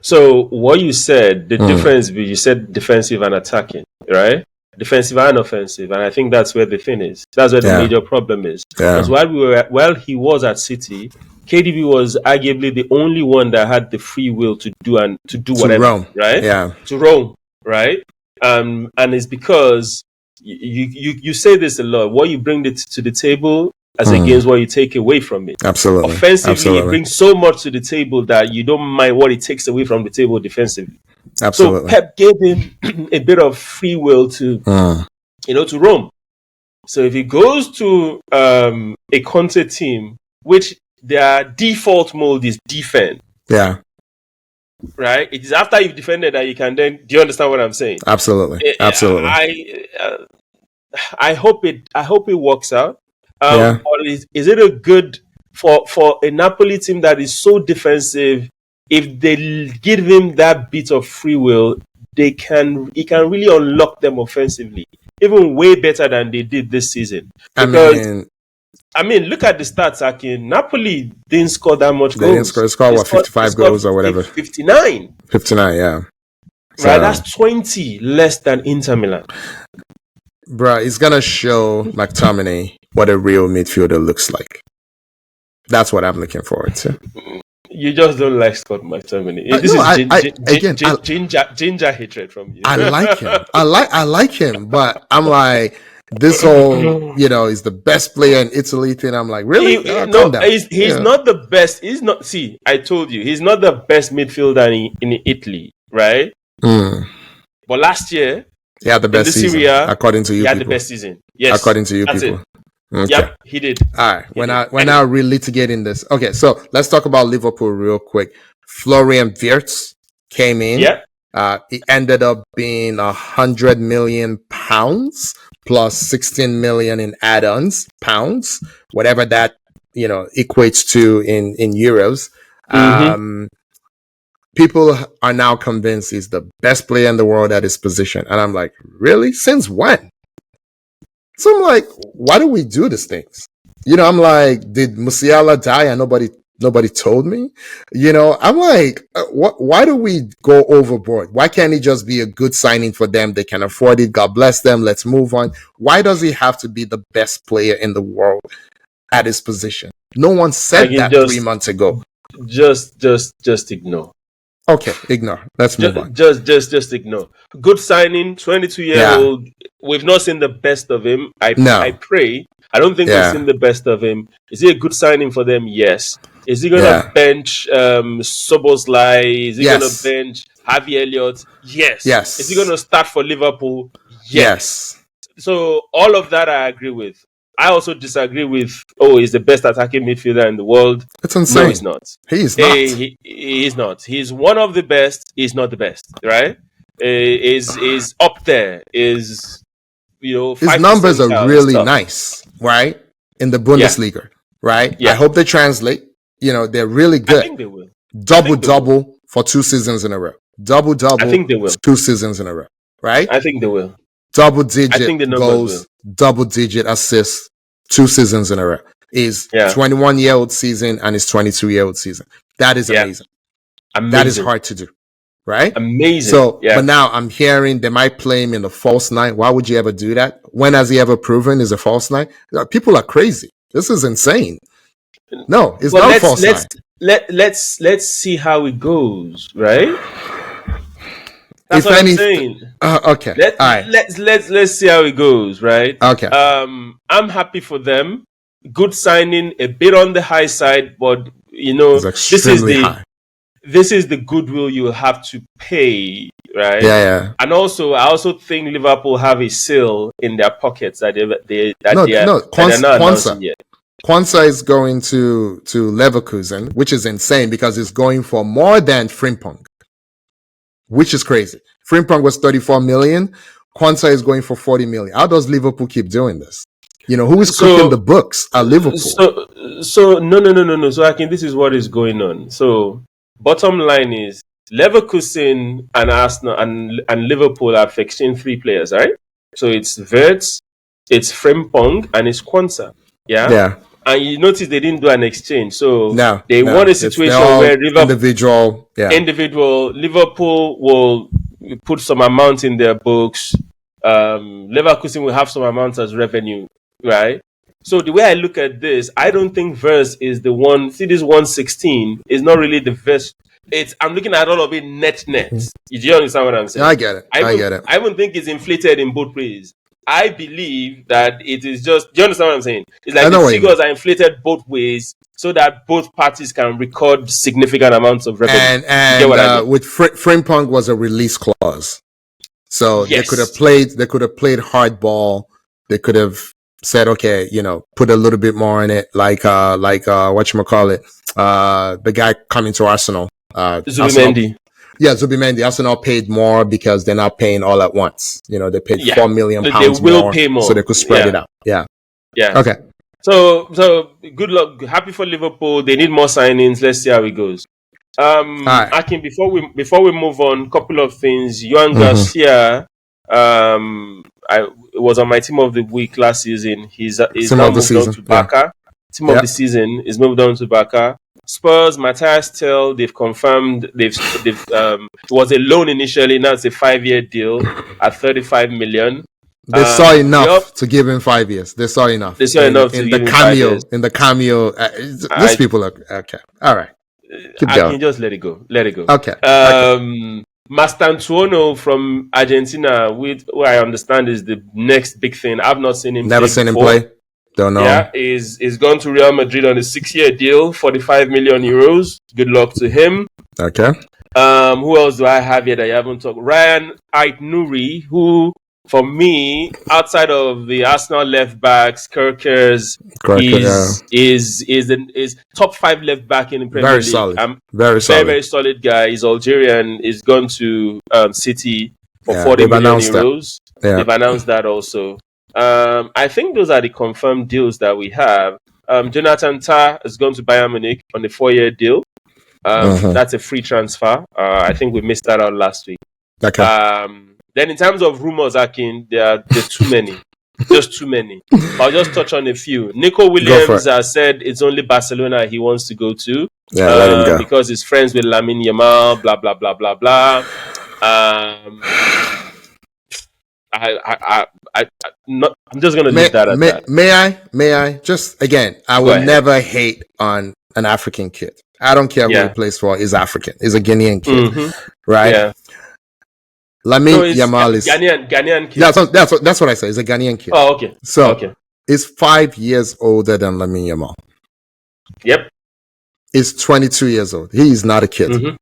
So what you said, the difference, you said defensive and attacking, right? Defensive and offensive. And I think that's where the thing is. That's where the major problem is. Because while he was at City, KDB was arguably the only one that had the free will to do whatever, roam. Right? Yeah. To roam, right? And it's because you say this a lot. What you bring to the table as against what you take away from it. Absolutely. Offensively, it brings so much to the table that you don't mind what it takes away from the table defensively. Absolutely. So Pep gave him a bit of free will to to roam. So if he goes to a Conte team, which their default mode is defend. Yeah. Right? It is after you've defended that you can then. Do you understand what I'm saying? Absolutely. Absolutely. I hope it works out. But is it a good for a Napoli team that is so defensive? If they give him that bit of free will, he can really unlock them offensively, even way better than they did this season. Because I mean, look at the stats. Akin. Napoli didn't score that much goals. They didn't score what, 55 goals or whatever? 59. 59, yeah. So, right, that's 20 less than Inter Milan. Bro, it's going to show McTominay what a real midfielder looks like. That's what I'm looking forward to. You just don't like Scott McTominay. This is ginger hatred from you. I like him. I like him, but I'm like, this whole, is the best player in Italy thing. I'm like, really? No, he's not the best. He's not. See, I told you, he's not the best midfielder in Italy, right? But last year, he had the best season. Serie A, according to you people. He had the best season. Yes. According to you people. Okay. Yep, he did. All right. We're now relitigating this. Okay, so let's talk about Liverpool real quick. Florian Wirtz came in. Yeah. He ended up being £100 million plus 16 million in add-ons pounds, whatever that equates to in euros. People are now convinced he's the best player in the world at his position, and I'm like, really? Since when? So I'm like, why do we do these things? I'm like, did Musiala die and nobody told me? I'm like, why do we go overboard? Why can't he just be a good signing for them? They can afford it. God bless them. Let's move on. Why does he have to be the best player in the world at his position? No one said that 3 months ago. Just ignore. Okay, ignore. Let's move on. Just ignore. Good signing, 22-year-old. We've not seen the best of him. I pray. I don't think we've seen the best of him. Is he a good signing for them? Yes. Is he going to bench Szoboszlai? Is he going to bench Harvey Elliott? Yes. Is he going to start for Liverpool? Yes. So all of that I agree with. I also disagree with, he's the best attacking midfielder in the world. It's insane. No, he's not. He is not. He is not. He's one of the best. He's not the best, right? Is up there. His numbers are really nice, right? In the Bundesliga, right? Yeah. I hope they translate. They're really good. I think they will. Double for 2 seasons in a row. Double. I think they will. 2 seasons in a row, right? I think they will. Double-digit goals, double-digit assists, 2 seasons in a row. His 21-year-old season and his 22-year-old season. That is amazing. That is hard to do, right? Amazing. So, but now I'm hearing they might play him in the false nine. Why would you ever do that? When has he ever proven he's a false nine? People are crazy. This is insane. No, it's not false nine. Let's see how it goes, right? That's what I'm saying. Okay. Let's see how it goes, right? Okay. I'm happy for them. Good signing, a bit on the high side, but this is the goodwill you have to pay, right? Yeah. And also, I also think Liverpool have a seal in their pockets that they are not announcing yet. Quansah is going to Leverkusen, which is insane because it's going for more than Frimpong. Which is crazy. Frimpong was 34 million. Quansah is going for 40 million. How does Liverpool keep doing this? Who is cooking the books at Liverpool? So no. So this is what is going on. So bottom line is Leverkusen and Arsenal and Liverpool have exchanged 3 players, right? So it's Wirtz, it's Frimpong, and it's Quansah. Yeah. And you notice they didn't do an exchange. So they want a situation where individual Liverpool will put some amount in their books. Leverkusen will have some amount as revenue, right? So the way I look at this, I don't think Verse is the one. See, this 116 is not really the Verse. I'm looking at all of it net. Do you understand what I'm saying? I get it. I don't think it's inflated in both ways. I believe that it is just. Do you understand what I'm saying? It's like the figures are inflated both ways so that both parties can record significant amounts of revenue. And with Frimpong was a release clause, so they could have played hardball. They could have said, okay, put a little bit more in it, like whatchamacallit, the guy coming to Arsenal, Zubimendi. Zubimendi. Arsenal paid more because they're not paying all at once. They paid £4 million they will pay more, so they could spread it out. Yeah. Okay. So good luck. Happy for Liverpool. They need more signings. Let's see how it goes. Right. Akin, before we move on, couple of things. Johan Garcia, was on my team of the week last season. He's now moved on to Barca. Team of the season is moved on to Barca. Spurs, Matthias Tel, they've confirmed it was a loan initially, now it's a 5-year deal at 35 million. They saw enough to give him 5 years. They saw enough. They saw enough to give him 5 years. In the cameo, these people are okay. All right. Keep going. I can just let it go. Okay. Mastantuono from Argentina, who I understand is the next big thing. I've not seen him. Never seen him play. Don't know. Yeah, is gone to Real Madrid on a 6-year deal, 45 million euros. Good luck to him. Okay. Who else do I have here that you haven't talked? Ryan Ait-Nouri, who, for me, outside of the Arsenal left backs, Kirkers, is top 5 left back in the Premier League. Solid. Very solid guy. He's Algerian. He's gone to City for 40 million euros. They've announced that also. I think those are the confirmed deals that we have. Jonathan Tah has gone to Bayern Munich on a 4-year deal. That's a free transfer. I think we missed that out last week. Okay. Then in terms of rumors, Akin, there are too many. Just too many. I'll just touch on a few. Nico Williams has said it's only Barcelona he wants to go to. Yeah, let him go. Because he's friends with Lamine Yamal, blah, blah, blah, blah, blah. I'm just going to leave that at that. May I? Just, again, I will never hate on an African kid. I don't care who he plays for. He's African. He's a Ghanaian kid. Right? Yeah. Lamine Yamal is Ghanaian kid. That's what I say. He's a Ghanaian kid. Oh, okay. So he's 5 years older than Lamine Yamal. Yep. He's 22 years old. He is not a kid.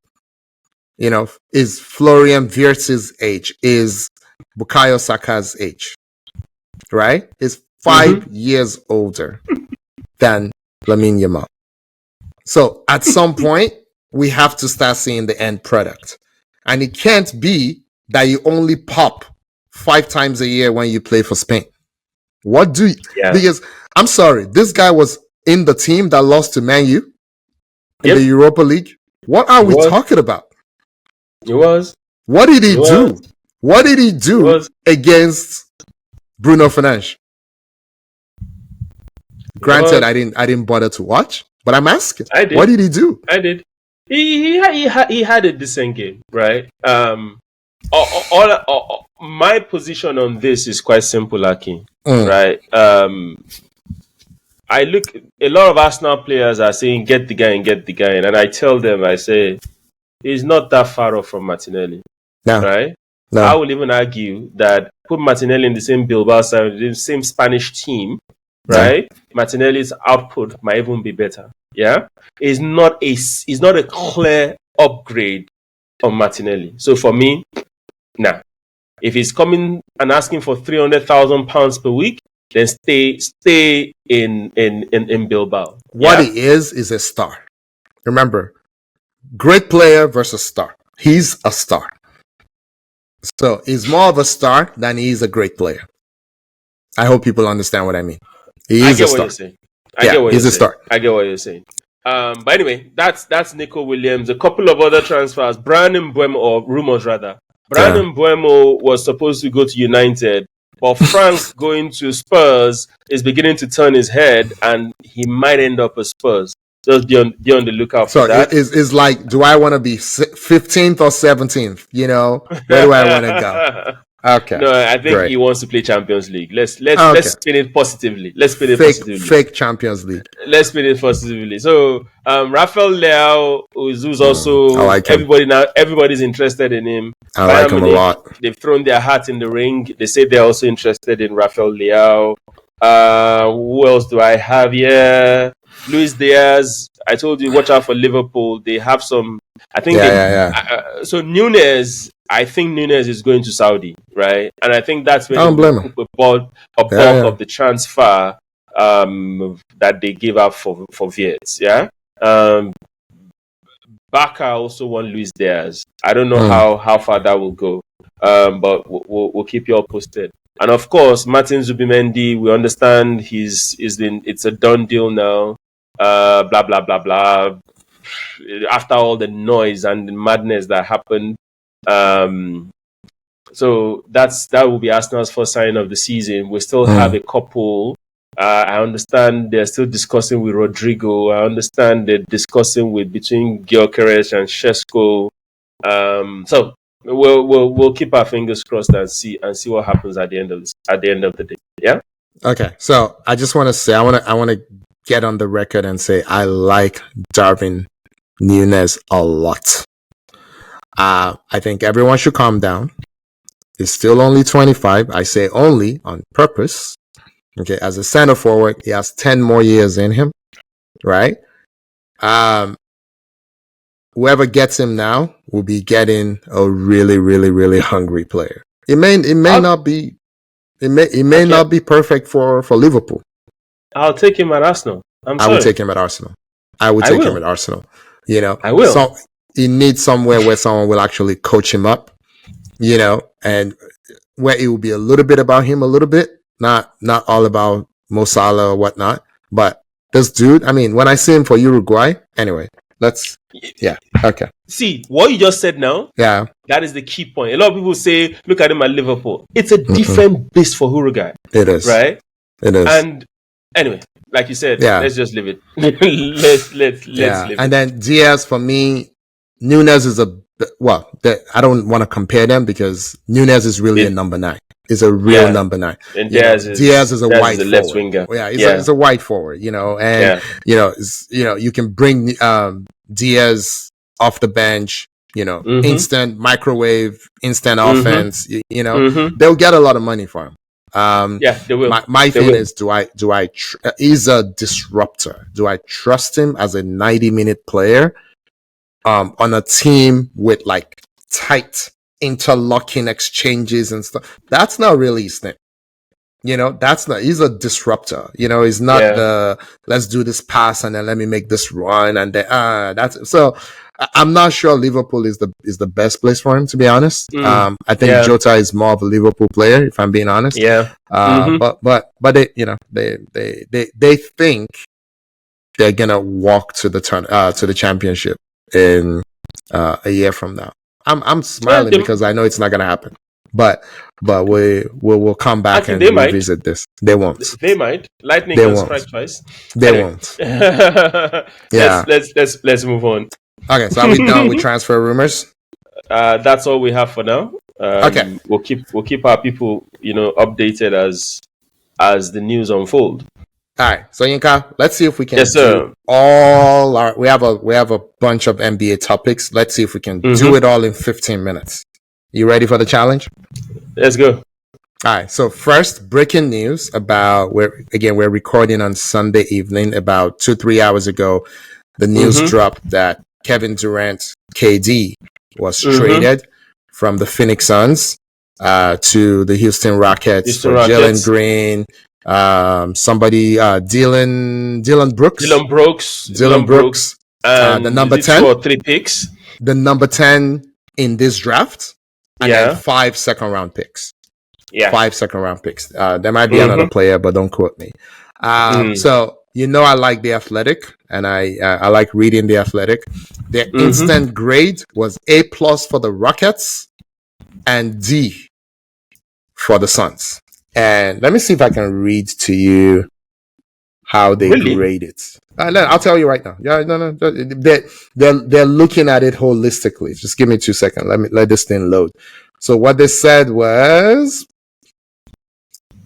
Is Florian Wirtz's age, is Bukayo Saka's age. Right? He's 5 years older than Lamine Yamal. So at some point, we have to start seeing the end product. And it can't be that you only pop 5 times a year when you play for Spain. Because I'm sorry, this guy was in the team that lost to Man U in the Europa League. What are we talking about? It was. What did he do? What did he do against Bruno Fernandes? Granted, I didn't bother to watch, but I'm asking. I did. What did he do? I did. He had a decent game, right? My position on this is quite simple, Aki. Right? I look. A lot of Arsenal players are saying, "Get the guy," and I tell them, I say, he's not that far off from Martinelli. No. Right? No. I will even argue that put Martinelli in the same Bilbao side, the same Spanish team, right? Yeah. Martinelli's output might even be better. Yeah, is not a clear upgrade on Martinelli. So for me, nah. If he's coming and asking for £300,000 per week, then stay in Bilbao. What he is a star. Remember, great player versus star. He's a star. So he's more of a star than he is a great player. I hope people understand what I mean. He is a star. He's a star. I get what you're saying. But anyway, that's Nico Williams. A couple of other transfers. Brandon Mbeumo, or rumors rather. Brandon Mbeumo was supposed to go to United, but Frank going to Spurs is beginning to turn his head, and he might end up at Spurs. Just be on the lookout for that. So it's like, do I want to be 15th or 17th? Where do I want to go? Okay. No, I think he wants to play Champions League. Let's spin it positively. Let's spin it positively. Fake Champions League. Let's spin it positively. So, Rafael Leao, who's also like everybody's interested in him. I like him a lot. They've thrown their hat in the ring. They say they're also interested in Rafael Leao. Who else do I have here? Luis Diaz. I told you, watch out for Liverpool. They have some. I think. So Nunes. I think Nunes is going to Saudi, right? And I think that's when a bulk of the transfer that they give up for Viets. Yeah. Barca also won Luis Diaz. I don't know how far that will go, but we'll keep you all posted. And of course, Martin Zubimendi, we understand it's a done deal now. Blah blah blah blah. After all the noise and the madness that happened, so that will be Arsenal's first sign of the season. We still have a couple. I understand they're still discussing with Rodrigo. I understand they're discussing between Gyökeres and Šeško. So we'll keep our fingers crossed and see what happens at the end of the day. Yeah. Okay. So I just want to say I want to get on the record and say I like Darwin Núñez a lot. I think everyone should calm down. He's still only 25. I say only on purpose. Okay, as a center forward, he has 10 more years in him, right? Whoever gets him now will be getting a really, really, really hungry player. It may not be perfect for Liverpool. I'll take him at Arsenal. I would take him at Arsenal. Him at Arsenal. You know, I will. So he needs somewhere where someone will actually coach him up, you know, and where it will be a little bit about him, a little bit. Not all about Mo Salah or whatnot, but this dude, I mean, when I see him for Uruguay, anyway, okay. See, what you just said now, that is the key point. A lot of people say, look at him at Liverpool. It's a different beast for Uruguay. It is. Right? It is. And anyway, like you said, let's just leave it. let's leave it. And then Diaz, for me, Núñez is I don't want to compare them because Núñez is really a number 9. Is a real number 9. And Diaz is a white forward. Left winger. Yeah, he's a white forward, you know, and you can bring Diaz off the bench, you know, instant microwave, instant offense, you know, they'll get a lot of money for him. They will. My thing is, he's a disruptor. Do I trust him as a 90-minute player on a team with like tight interlocking exchanges and stuff? That's not really his thing. You know, he's a disruptor. You know, he's not let's do this pass and then let me make this run and then I'm not sure Liverpool is the best place for him, to be honest. I think Jota is more of a Liverpool player, if I'm being honest. Yeah. But they, you know, they think they're gonna walk to the championship in a year from now. I'm smiling because I know it's not gonna happen. But we'll come back and revisit this. They won't. They might. Lightning can strike twice. They won't. Let's move on. Okay, so are we done with transfer rumors? That's all we have for now. Okay, we'll keep our people, you know, updated as the news unfold. All right, so Yinka, let's see if we can do all our. We have a bunch of NBA topics. Let's see if we can do it all in 15 minutes. You ready for the challenge? Let's go. All right. So first, breaking news about we're recording on Sunday evening. About 2-3 hours ago, the news dropped that Kevin Durant, KD, was traded from the Phoenix Suns to the Houston Rockets for Jalen Green. Dylan Brooks. The number 10. 2 or 3 picks. The number 10 in this draft. And then 5 second-round picks. Yeah. 5 second-round picks. There might be another player, but don't quote me. So, you know, I like The Athletic, and I like reading The Athletic. Their instant grade was A+ for the Rockets and D for the Suns. And let me see if I can read to you how they grade it. I'll tell you right now. They're looking at it holistically. Just give me 2 seconds. Let this thing load. So what they said was,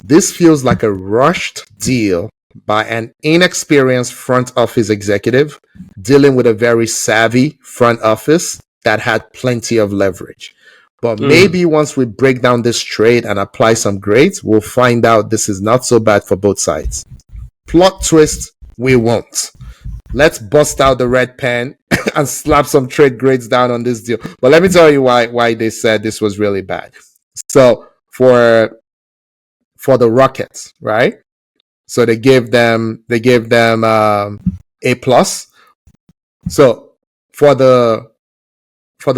this feels like a rushed deal by an inexperienced front office executive dealing with a very savvy front office that had plenty of leverage. But maybe once we break down this trade and apply some grades, we'll find out this is not so bad for both sides. Plot twist, we won't. Let's bust out the red pen and slap some trade grades down on this deal. But let me tell you why they said this was really bad. So for the Rockets, right? So they gave them A plus. So for the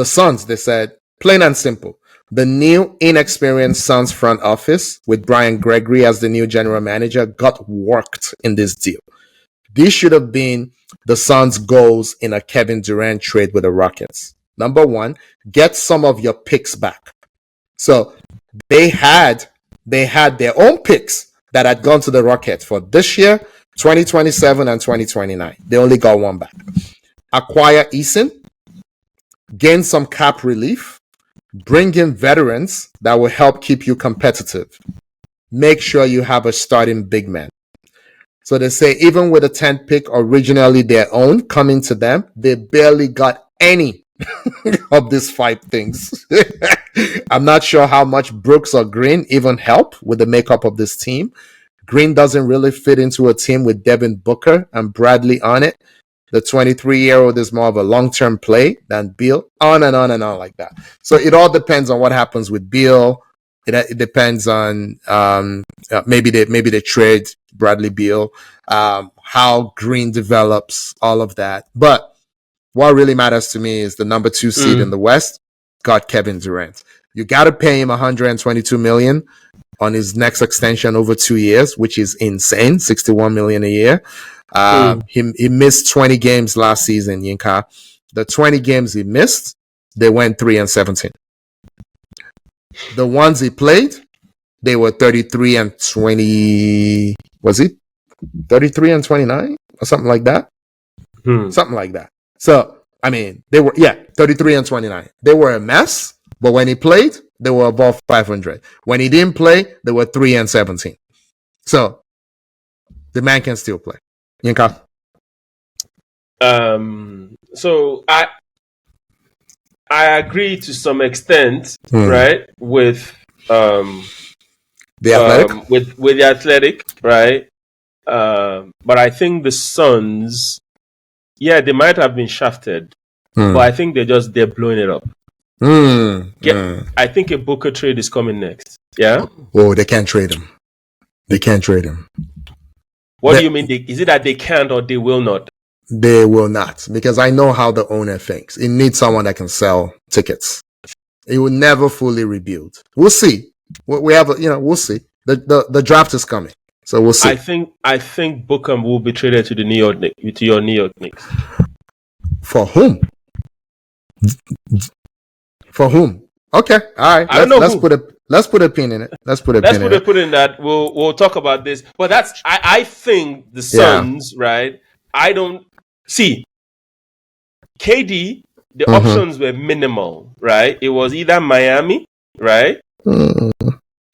Suns, they said, plain and simple, the new inexperienced Suns front office with Brian Gregory as the new general manager got worked in this deal. This should have been the Suns' goals in a Kevin Durant trade with the Rockets. Number one, get some of your picks back. So they had their own picks that had gone to the Rockets for this year, 2027 and 2029. They only got one back. Acquire Eason, gain some cap relief, bring in veterans that will help keep you competitive. Make sure you have a starting big man. So they say even with a 10th pick originally their own coming to them, they barely got any of these 5 things. I'm not sure how much Brooks or Green even help with the makeup of this team. Green doesn't really fit into a team with Devin Booker and Bradley on it. The 23-year-old is more of a long-term play than Beal, on and on and on like that. So it all depends on what happens with Beal. It depends on maybe they trade Bradley Beal, how Green develops, all of that. But what really matters to me is the number 2 seed in the West got Kevin Durant. You got to pay him $122 million on his next extension over 2 years, which is insane, $61 million a year. He missed 20 games last season, Yinka. The 20 games he missed, they went 3-17. The ones he played, they were 33 and 20. Was it 33 and 29 or something like that? Something like that. So, I mean, they were 33 and 29. They were a mess, but when he played, they were above 500. When he didn't play, they were 3-17. So, the man can still play. Yinka. So I agree to some extent, right, with the Athletic, with the Athletic, right? But I think the Suns, they might have been shafted, but I think they're blowing it up. I think a Booker trade is coming next. Yeah. Oh, they can't trade him. They can't trade him. What do you mean? Is it that they can't or they will not? They will not, because I know how the owner thinks. It needs someone that can sell tickets. It will never fully rebuild. We'll see. We'll see. The draft is coming, so we'll see. I think Booker will be traded to your New York Knicks. For whom? For whom? Okay, all right. Let's put a pin in it. Let's put a pin in that. We'll talk about this. But I think the Suns, right? I don't see KD. The options were minimal, right? It was either Miami, right,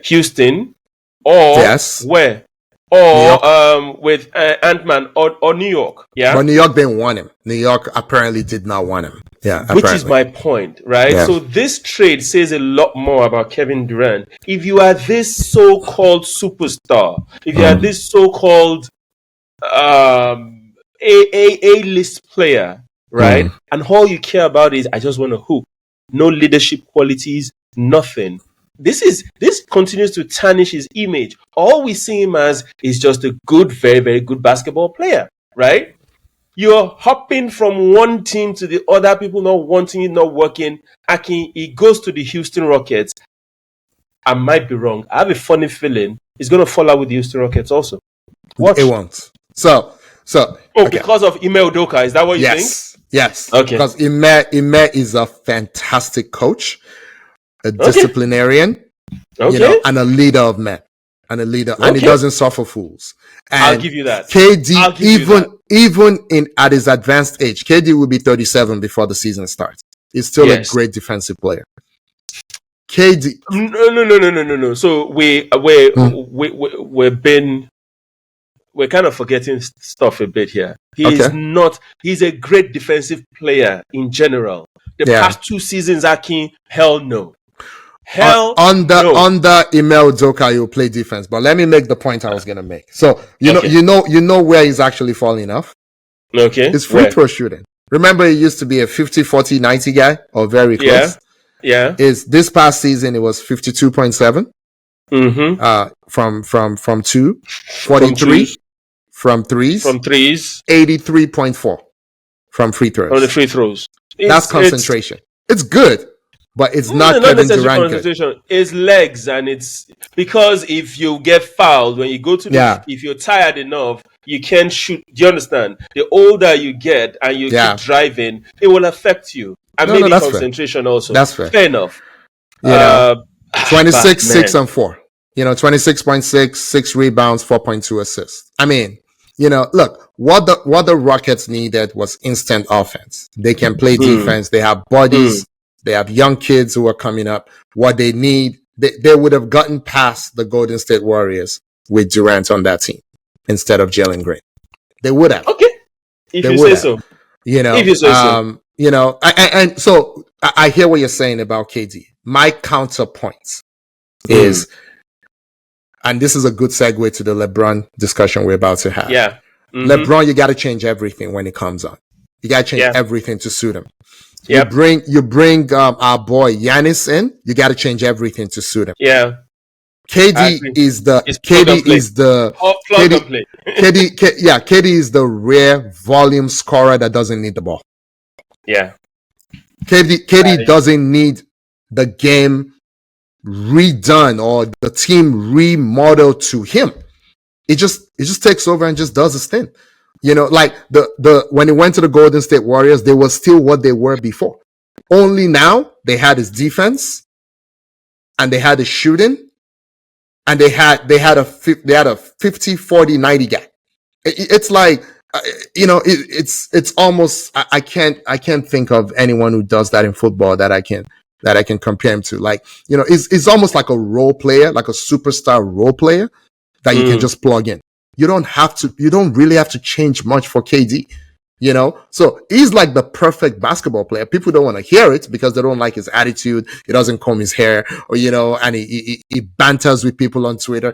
Houston, or where, or with Ant-Man or New York. Yeah, but New York didn't want him. New York apparently did not want him. Yeah, which is my point, right? Yeah. So this trade says a lot more about Kevin Durant. If you are this so-called superstar, if you are this so-called A-list player, right? And all you care about is, I just want to hoop. No leadership qualities, nothing. This continues to tarnish his image. All we see him as is just a good, very, very good basketball player, right? You're hopping from one team to the other, people not wanting it, not working. Akin, he goes to the Houston Rockets. I might be wrong. I have a funny feeling he's going to fall out with the Houston Rockets also. Watch. It won't. So. Okay. Because of Ime Udoka, is that what you think? Yes. Okay. Because Ime is a fantastic coach, a disciplinarian, and a leader of men, and a leader, and he doesn't suffer fools. And I'll give you that. KD, even at his advanced age, KD will be 37 before the season starts. He's still a great defensive player. KD. No. So we're kind of forgetting stuff a bit here. He's a great defensive player in general. The past 2 seasons, Akin, hell no. Under Emil Doka, you'll play defense. But let me make the point I was gonna make. So you know where he's actually falling off. Okay. His free throw shooting. Remember, he used to be a 50, 40, 90 guy, or very close. Yeah. Is this past season it was 52.7. From 2, 43 from threes, 83.4 from free throws. On the free throws. That's concentration. It's good, but it's not Kevin Durant good. It's legs, and it's because if you get fouled when you go to if you're tired enough, you can't shoot. Do you understand? The older you get and you keep driving, it will affect you. And maybe concentration fair. Also. That's fair. Fair enough. 26, 6 and 4. 26.6, 6 rebounds, 4.2 assists. I mean, look, what the Rockets needed was instant offense. They can play defense. They have bodies. They have young kids who are coming up. What they need, they would have gotten past the Golden State Warriors with Durant on that team instead of Jalen Green. They would have. Okay. If you say so. If you say so. And so I hear what you're saying about KD. My counterpoint is, and this is a good segue to the LeBron discussion we're about to have. Yeah. LeBron, you got to change everything when it comes on. You got to change everything to suit him. You bring our boy Giannis in. You got to change everything to suit him. Yeah. KD is the rare volume scorer that doesn't need the ball. Yeah. KD doesn't need the game redone or the team remodeled to him. It just takes over and just does his thing. Like the when he went to the Golden State Warriors, they were still what they were before. Only now they had his defense and they had his shooting and they had a 50, 40, 90 guy. It's like it's almost I can't think of anyone who does that in football that I can compare him to. Like, it's almost like a role player, like a superstar role player that you can just plug in. You don't really have to change much for KD, So he's like the perfect basketball player. People don't want to hear it because they don't like his attitude. He doesn't comb his hair or, and he banters with people on Twitter,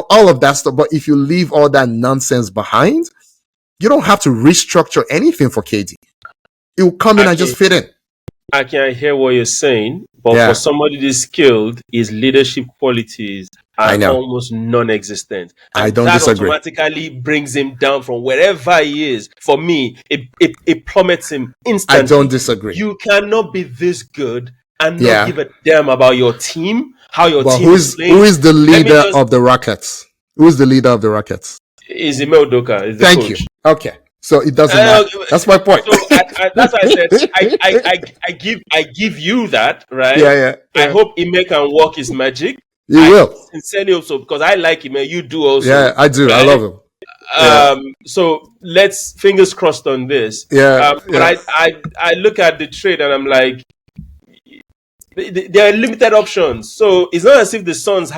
all of that stuff. But if you leave all that nonsense behind, you don't have to restructure anything for KD. He will come in and just fit in. I can hear what you're saying, but for somebody this skilled, his leadership qualities are almost non-existent. And I don't disagree. That automatically brings him down from wherever he is. For me, it plummets him instantly. I don't disagree. You cannot be this good and not give a damn about your team, how your team is playing. Who is the leader of the Rockets? Who is the leader of the Rockets? Is Emil Doka. Is the Thank coach. you. Okay. So it doesn't matter. That's my point. So that's why I said I give you that, right? Yeah. I hope Ime can work his magic. You will. Sincerely also, because I like Ime. You do also. Yeah, I do. Right? I love him. So let's fingers crossed on this. But I look at the trade and I'm like, there are limited options. So it's not as if the Suns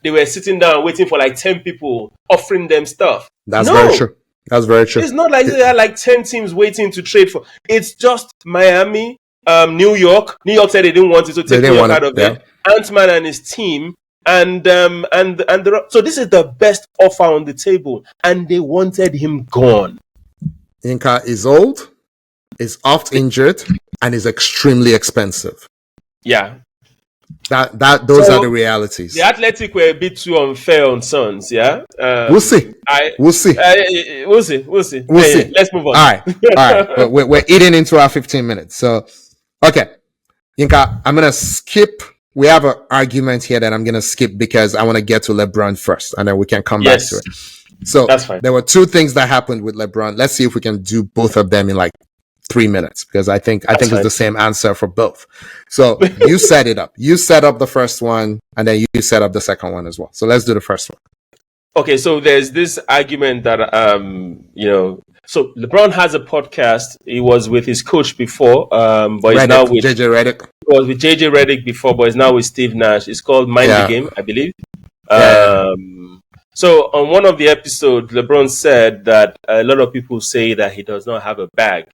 they were sitting down waiting for like 10 people offering them stuff. That's very true. That's very true. It's not like there are like 10 teams waiting to trade for. It's just Miami, New York. New York said they didn't want it, so take New York out of it. Ant-Man and his team, and so this is the best offer on the table, and they wanted him gone. Inca is old, is oft injured, and is extremely expensive. Yeah. Those are the realities. The Athletic were a bit too unfair on Suns, yeah. We'll see. We'll see. We'll see. Let's move on. All right. We're eating into our 15 minutes. So, okay, Yinka, I'm gonna skip. We have an argument here that I'm gonna skip because I want to get to LeBron first, and then we can come back to it. So that's fine. There were 2 things that happened with LeBron. Let's see if we can do both of them in like 3 minutes, because I think it's the same answer for both. So you set it up. You set up the first one, and then you set up the second one as well. So let's do the first one. Okay, so there's this argument that so LeBron has a podcast. He was with his coach before, but he's now with JJ Redick. was with JJ Redick before, but it's now with Steve Nash. It's called Mind the Game, I believe. So on one of the episodes, LeBron said that a lot of people say that he does not have a bag.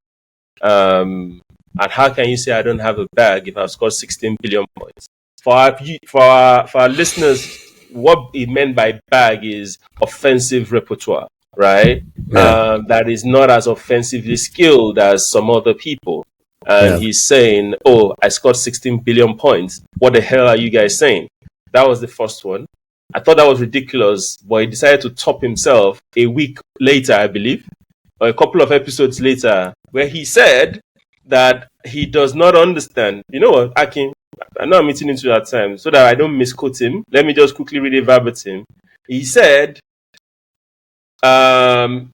And how can you say I don't have a bag if I've scored 16 billion points? For our listeners, what he meant by bag is offensive repertoire, right? That is not as offensively skilled as some other people. And he's saying, oh, I scored 16 billion points. What the hell are you guys saying? That was the first one. I thought that was ridiculous, but he decided to top himself a week later, I believe, or a couple of episodes later, where he said that he does not understand. You know what, Akin? I know I'm eating into that time, so that I don't misquote him. Let me just quickly read it verbatim. He said, okay,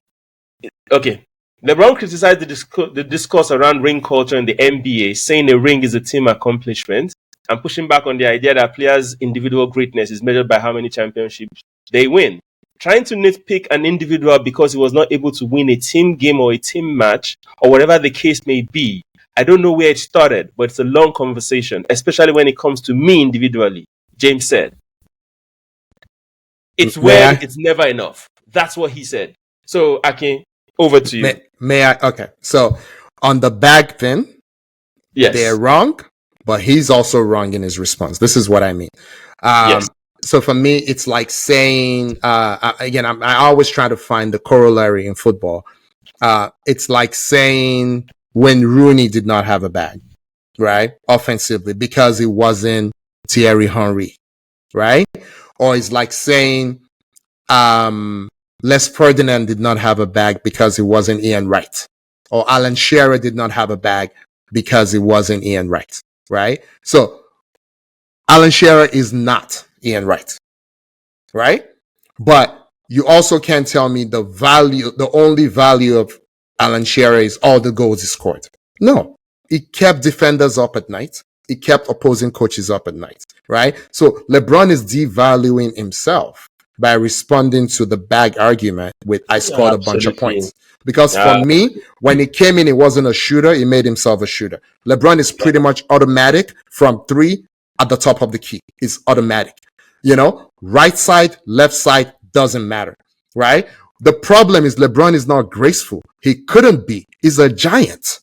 LeBron criticized the discourse around ring culture in the NBA, saying a ring is a team accomplishment, and pushing back on the idea that players' individual greatness is measured by how many championships they win. Trying to nitpick an individual because he was not able to win a team game or a team match, or whatever the case may be. I don't know where it started, but it's a long conversation, especially when it comes to me individually, James said. It's weird, it's never enough. That's what he said. So, Akin, over to you. May I? Okay. So, on the bag thing, they're wrong, but he's also wrong in his response. This is what I mean. So for me, it's like saying, again, I always try to find the corollary in football. It's like saying when Rooney did not have a bag, right? Offensively, because it wasn't Thierry Henry, right? Or it's like saying, Les Ferdinand did not have a bag because it wasn't Ian Wright. Or Alan Shearer did not have a bag because it wasn't Ian Wright, right? So Alan Shearer is not Ian Wright, right? But you also can't tell me the only value of Alan Shearer is all the goals he scored. No, he kept defenders up at night. He kept opposing coaches up at night, right? So LeBron is devaluing himself by responding to the bag argument with I scored a bunch of points. Because for me, when he came in, he wasn't a shooter. He made himself a shooter. LeBron is pretty much automatic from 3 at the top of the key. It's automatic. You know, right side, left side, doesn't matter, right? The problem is LeBron is not graceful. He couldn't be. He's a giant.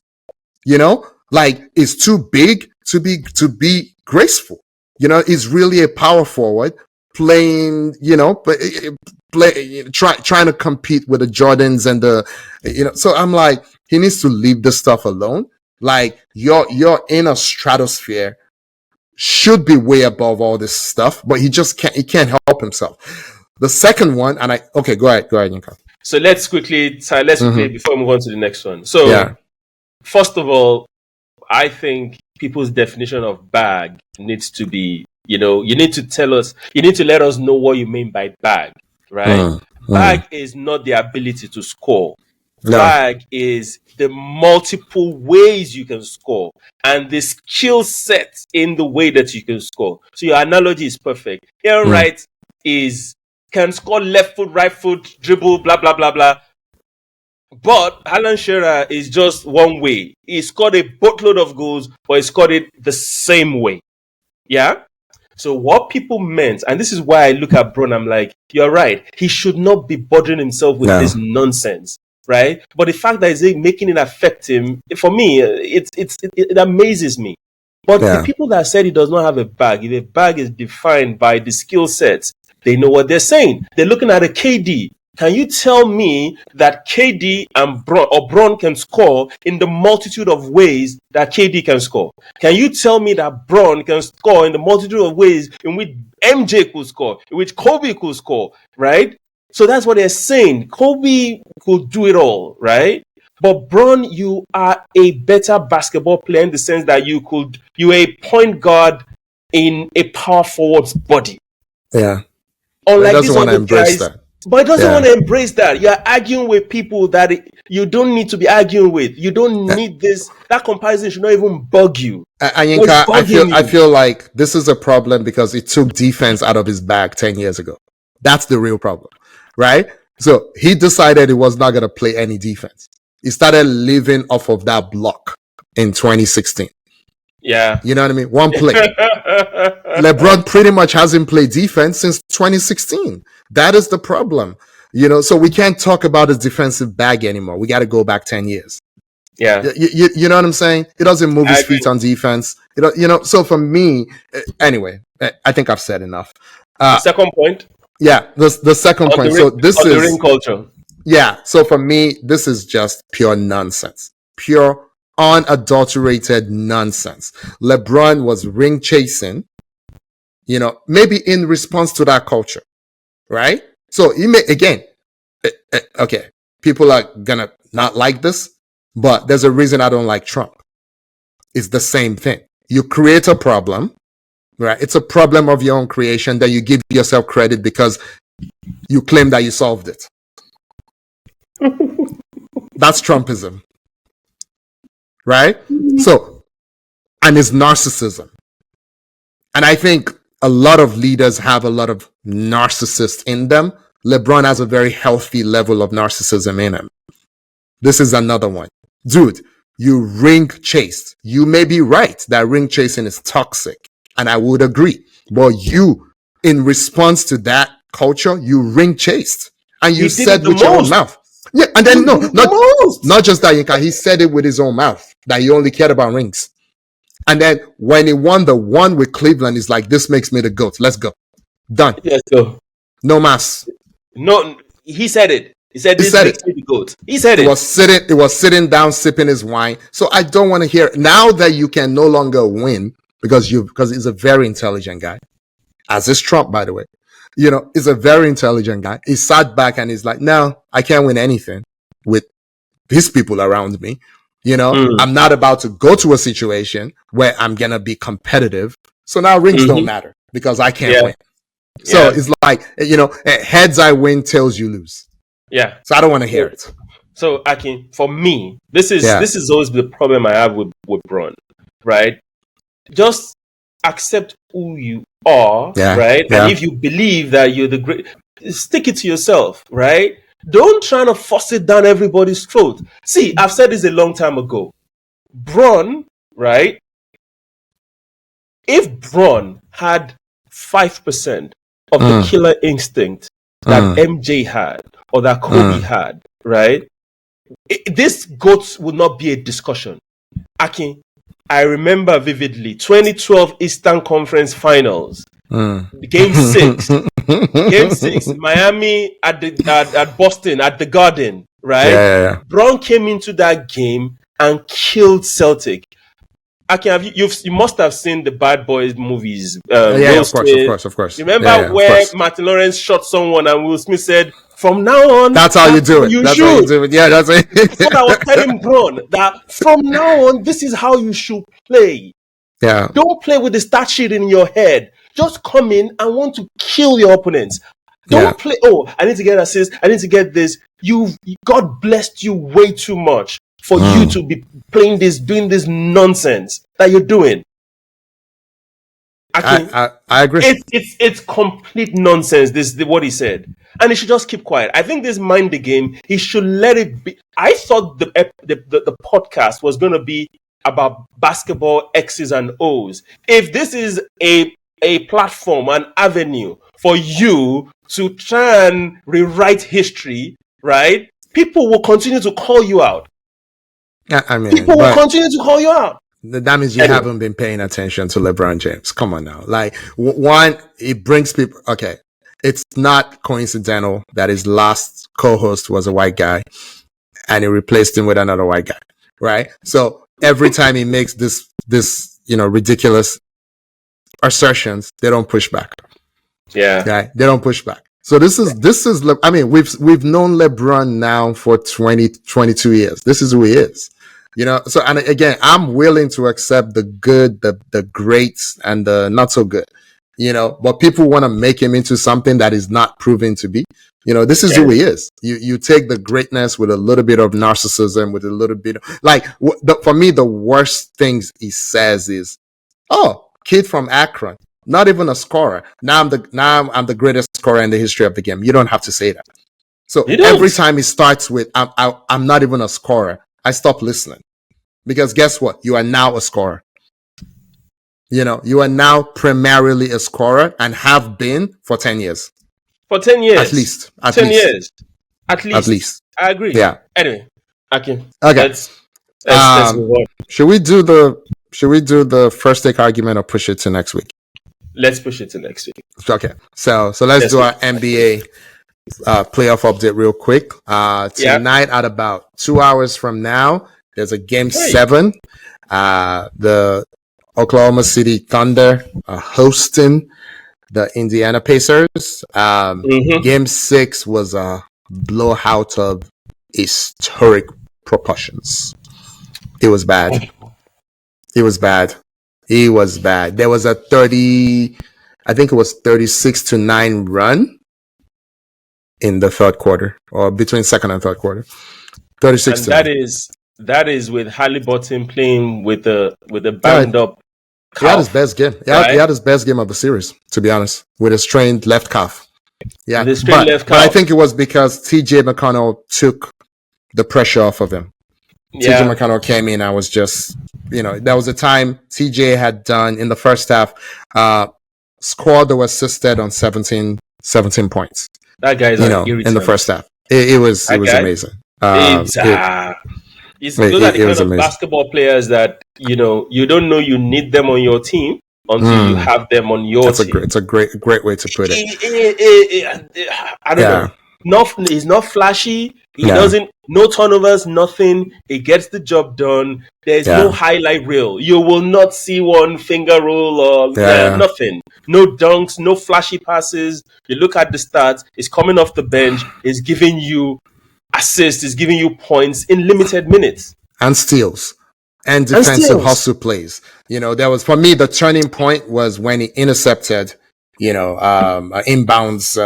You know, like he's too big to be graceful. You know, he's really a power forward playing, you know, trying to compete with the Jordans and the, you know, so I'm like, he needs to leave this stuff alone. Like you're in a stratosphere, should be way above all this stuff, but he can't help himself. The second one, and go ahead, Yinka. So let's quickly before we move on to the next one. So first of all, I think people's definition of bag needs to be, you know, you need to let us know what you mean by bag, right? Bag is not the ability to score. Bag is the multiple ways you can score and the skill set in the way that you can score. So your analogy is perfect. Ian Wright can score left foot, right foot, dribble, blah, blah, blah, blah. But Alan Shearer is just one way. He scored a boatload of goals, but he scored it the same way. Yeah? So what people meant, and this is why I look at Bron, I'm like, you're right. He should not be bothering himself with this nonsense, right? But the fact that he's making it affect him, for me, it amazes me. But the people that said he does not have a bag, if a bag is defined by the skill sets, they know what they're saying. They're looking at a KD. Can you tell me that KD and Bron can score in the multitude of ways that KD can score? Can you tell me that Bron can score in the multitude of ways in which MJ could score, in which Kobe could score, right? So that's what they're saying. Kobe could do it all, right? But Bron, you are a better basketball player in the sense that you're a point guard in a power forward's body. Yeah. Unlike he doesn't want to embrace that. But it doesn't want to embrace that. You're arguing with people that you don't need to be arguing with. You don't need this. That comparison should not even bug you. Yinka, I feel like this is a problem because it took defense out of his bag 10 years ago. That's the real problem, right? So he decided he was not going to play any defense. He started living off of that block in 2016. Yeah. You know what I mean? One play. LeBron pretty much hasn't played defense since 2016. That is the problem. So we can't talk about his defensive bag anymore. We got to go back 10 years. Yeah. You know what I'm saying? He doesn't move his feet on defense. So for me, anyway, I think I've said enough. The second point? Yeah, the second point. So this is the ring culture. Yeah, so for me, this is just pure nonsense. Pure, unadulterated nonsense. LeBron was ring chasing, maybe in response to that culture, right? So okay, people are gonna not like this, but there's a reason I don't like Trump. It's the same thing. You create a problem, right? It's a problem of your own creation that you give yourself credit because you claim that you solved it. That's Trumpism, right? So, and it's narcissism. And I think a lot of leaders have a lot of narcissists in them. LeBron has a very healthy level of narcissism in him. This is another one. Dude, you ring chased. You may be right that ring chasing is toxic, and I would agree. But you, in response to that culture, you ring chased. And you said with your own mouth. Yeah, and then not just that, Yinka, he said it with his own mouth that he only cared about rings. And then when he won the one with Cleveland, he's like, this makes me the GOAT. Let's go. Done. Let's go. No mass. No, he said it. He said this makes me the GOAT. He said it. It was sitting down, sipping his wine. So I don't want to hear it. Now that you can no longer win because he's a very intelligent guy, as is Trump, by the way. He's a very intelligent guy. He sat back and he's like, no, I can't win anything with these people around me. I'm not about to go to a situation where I'm going to be competitive. So now rings don't matter because I can't win. So it's like, heads I win, tails you lose. Yeah. So I don't want to hear it. So, Akin, for me, this is always the problem I have with Bron, right? Just accept who you are, right? Yeah. And if you believe that you're the great, stick it to yourself, right? Don't try to force it down everybody's throat. See, I've said this a long time ago. Bron, right? If Bron had 5% of the killer instinct that MJ had or that Kobe had, right? This GOAT would not be a discussion. Akin, I remember vividly 2012 Eastern Conference Finals, Game 6, Miami at Boston at the Garden, right? Yeah. Bron came into that game and killed Celtic. Akin, you must have seen the Bad Boys movies. Of course. You remember where Martin Lawrence shot someone and Will Smith said, "From now on, that's how you do it. That's how you do it. Yeah, that's it." That's what I was telling Bron, that from now on, this is how you should play. Yeah. Don't play with the stat sheet in your head. Just come in and want to kill your opponents. Don't play, I need to get assists, I need to get this. God blessed you way too much for you to be doing this nonsense that you're doing. I agree. It's complete nonsense. This what he said, and he should just keep quiet. I think this mind the game. He should let it be. I thought the podcast was going to be about basketball X's and O's. If this is a platform, an avenue for you to try and rewrite history, right? People will continue to call you out. People will continue to call you out. That means you haven't been paying attention to LeBron James. Come on now. Like, one, it brings people, okay, it's not coincidental that his last co-host was a white guy and he replaced him with another white guy, right? So every time he makes this, ridiculous assertions, they don't push back. Yeah. Right? They don't push back. So this is, I mean, we've known LeBron now for 22 years. This is who he is. So, and again, I'm willing to accept the good, the great, and the not so good, but people want to make him into something that is not proven to be. This is who he is. You take the greatness with a little bit of narcissism, with a little bit of, for me, the worst things he says is, "Oh, kid from Akron, not even a scorer. Now I'm the greatest scorer in the history of the game." You don't have to say that. So every time he starts with, I'm not even a scorer, I stop listening. Because guess what? You are now a scorer. You are now primarily a scorer and have been for 10 years. For 10 years. At least. 10 years. At least. I agree. Yeah. Anyway, okay. Let's move on. Should we do the first take argument or push it to next week? Let's push it to next week. Okay. So let's do our NBA playoff update real quick. Tonight at about 2 hours from now, there's a game 7. The Oklahoma City Thunder are hosting the Indiana Pacers. Game 6 was a blowout of historic proportions. It was bad. There was a 36-9 run in the third quarter, or between second and third quarter. 36. And that is with Haliburton playing with a banged up calf. He had his best game. He had his best game of the series, to be honest, with a strained left calf. Yeah, but I think it was because TJ McConnell took the pressure off of him. TJ McConnell came in. I was just, that was the time TJ had done in the first half, scored or assisted on 17 points. That guy's in the first half. It was amazing. Those are the kind of basketball players that you don't know you need them on your team until you have them on your team. It's a great way to put it. I don't know. He's not flashy. He doesn't. No turnovers. Nothing. He gets the job done. There's no highlight reel. You will not see one finger roll or nothing. No dunks. No flashy passes. You look at the stats. He's coming off the bench. He's giving you assists. He's giving you points in limited minutes and steals and defensive hustle plays. There was, for me, the turning point was when he intercepted. Inbounds.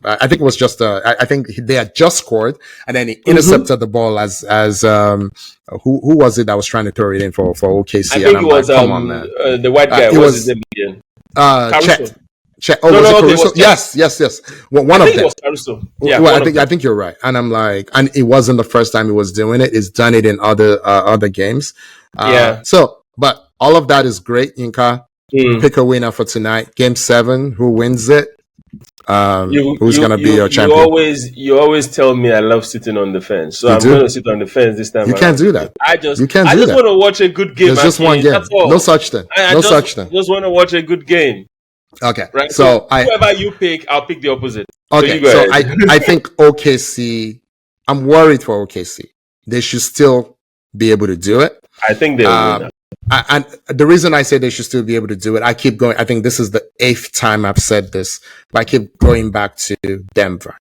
I think it was just. I think they had just scored, and then he intercepted the ball as who was it that was trying to throw it in for OKC? I think it was come on, man. The white guy. What was his name again? Chet. Oh, no, was it Caruso? Yes. Well, one of them. It was Caruso. Yeah, I think you're right. And I'm like, and it wasn't the first time he was doing it. He's done it in other games. So, but all of that is great, Yinka. Pick a winner for tonight. Game 7. Who wins it? Who's going to be your champion? You always tell me I love sitting on the fence. So I'm going to sit on the fence this time. You can't do that. I just want to watch a good game. There's just one game. No such thing. I just want to watch a good game. Okay. Right? So whoever you pick, I'll pick the opposite. Okay. So I think OKC, I'm worried for OKC. They should still be able to do it. I think they will. And the reason I say they should still be able to do it, I keep going. I think this is the 8th time I've said this, but I keep going back to Denver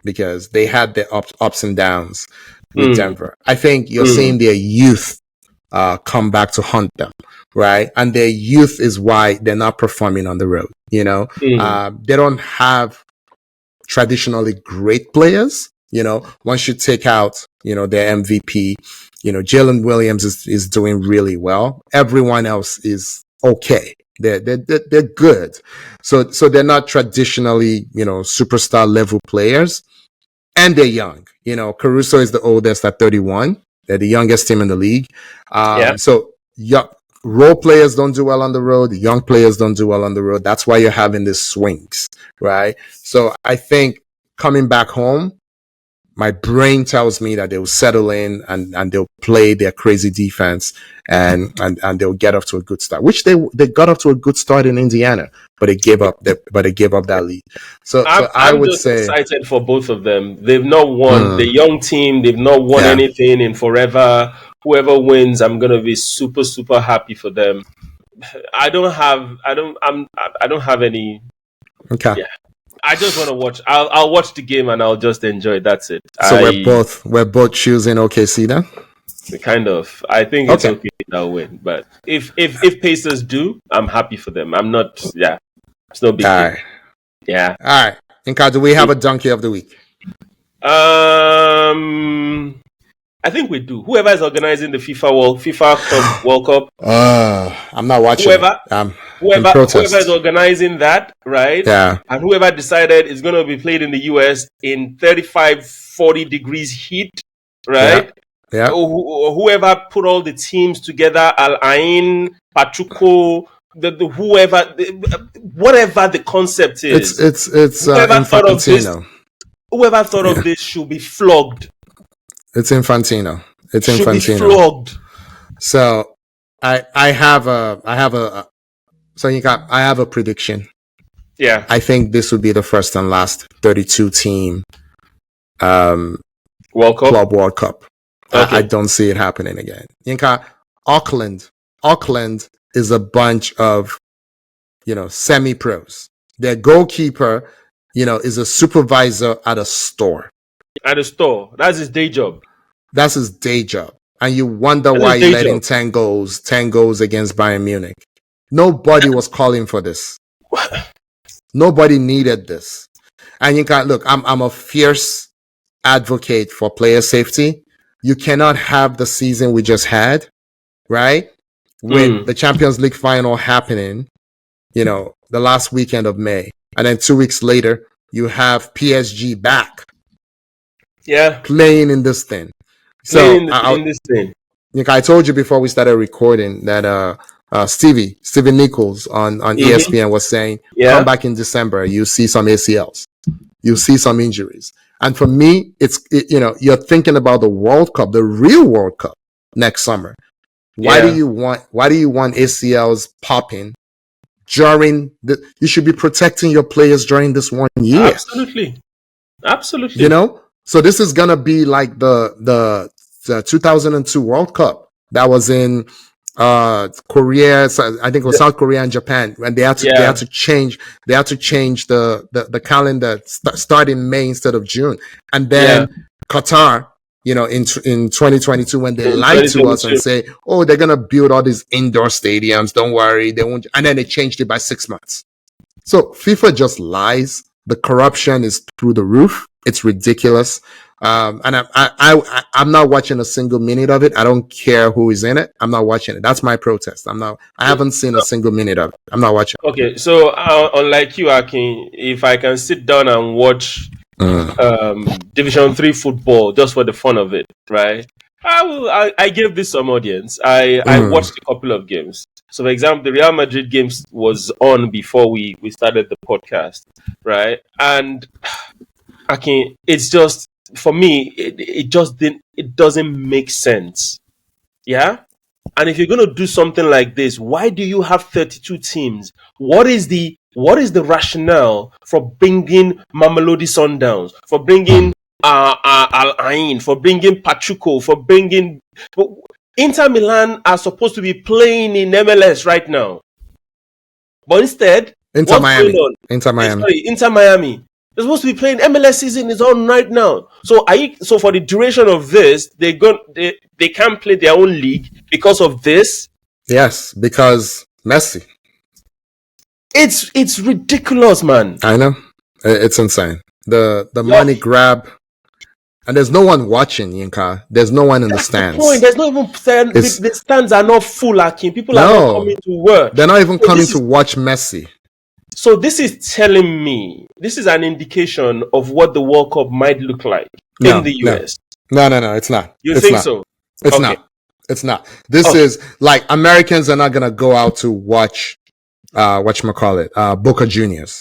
because they had their ups and downs with Denver. I think you're seeing their youth come back to haunt them, right? And their youth is why they're not performing on the road. They don't have traditionally great players. Once you take out, their MVP, Jalen Williams is doing really well. Everyone else is okay. They're good. So they're not traditionally, superstar level players, and they're young. Caruso is the oldest at 31. They're the youngest team in the league. So role players don't do well on the road. Young players don't do well on the road. That's why you're having these swings, right? So I think coming back home, my brain tells me that they'll settle in and they'll play their crazy defense and they'll get off to a good start, which they got off to a good start in Indiana, but they gave up that lead. So I would say excited for both of them. They've not won. The young team, they've not won anything in forever. Whoever wins, I'm going to be super, super happy for them. I don't have any. Okay. Yeah. I just want to watch. I'll watch the game and I'll just enjoy it. That's it. So we're both choosing OKC then. Kind of. I think it's okay they'll win, but if Pacers do, I'm happy for them. I'm not. Yeah, it's no big deal. Right. Yeah. All right. Inka, do we have a donkey of the week? I think we do. Whoever is organizing the FIFA World Cup. I'm not watching. Whoever is organizing that, right? Yeah. And whoever decided it's going to be played in the US in 35-40 degrees heat, right? Yeah. Whoever put all the teams together, Al Ain, Pachuco, whatever the concept is. It's Infantino. Whoever thought of this should be flogged. It's Infantino. Should be flogged. So I have a prediction. Yeah. I think this would be the first and last 32 team World Cup. Club World Cup. Okay. I don't see it happening again. Yinka, Auckland is a bunch of, semi-pros. Their goalkeeper, is a supervisor at a store. At a store. That's his day job. That's his day job. And you wonder why he let in 10 goals against Bayern Munich. Nobody was calling for this. Nobody needed this. And you can look, I'm a fierce advocate for player safety. You cannot have the season we just had, right? With the Champions League final happening, the last weekend of May. And then 2 weeks later, you have PSG back. Yeah. Playing in this thing. In this thing. I told you before we started recording that Steven Nichols on ESPN was saying, come back in December, you see some ACLs, you see some injuries. And for me, you're thinking about the World Cup, the real World Cup next summer. Why do you want ACLs popping during you should be protecting your players during this 1 year. Absolutely. So this is going to be like the 2002 World Cup that was in Korea. So I think it was South Korea and Japan, and they had to change the calendar start in May instead of June, and then Qatar, in 2022 when they lied to us and say, oh, they're gonna build all these indoor stadiums, don't worry, they won't, and then they changed it by 6 months. So FIFA just lies. The corruption is through the roof. It's ridiculous. And I'm not watching a single minute of it. I don't care who is in it. I'm not watching it. That's my protest. I haven't seen a single minute of it. I'm not watching. Okay, so unlike you, Akin, if I can sit down and watch Division 3 football just for the fun of it, right? I gave this some audience. I watched a couple of games. So, for example, the Real Madrid games was on before we started the podcast, right? And Akin, it's just, for me, it doesn't make sense. Yeah? And if you're going to do something like this, why do you have 32 teams? What is the rationale for bringing Mamelodi Sundowns, for bringing Al Ain, for bringing Pachuco, for bringing... Inter Milan are supposed to be playing in MLS right now. But instead, Inter Miami. They're supposed to be playing. MLS season is on right now. So for the duration of this, they can't play their own league because of this? Yes, because Messi. It's ridiculous, man. I know. It's insane. The money grab. And there's no one watching, Yinka. There's no one in the stands. There's not even the stands are not full, Akin. People are not coming to work. They're not even coming to watch Messi. So this is telling me, this is an indication of what the World Cup might look like in the US. No, it's not. You think so? It's not. It's not. This is like Americans are not going to go out to watch, Boca Juniors.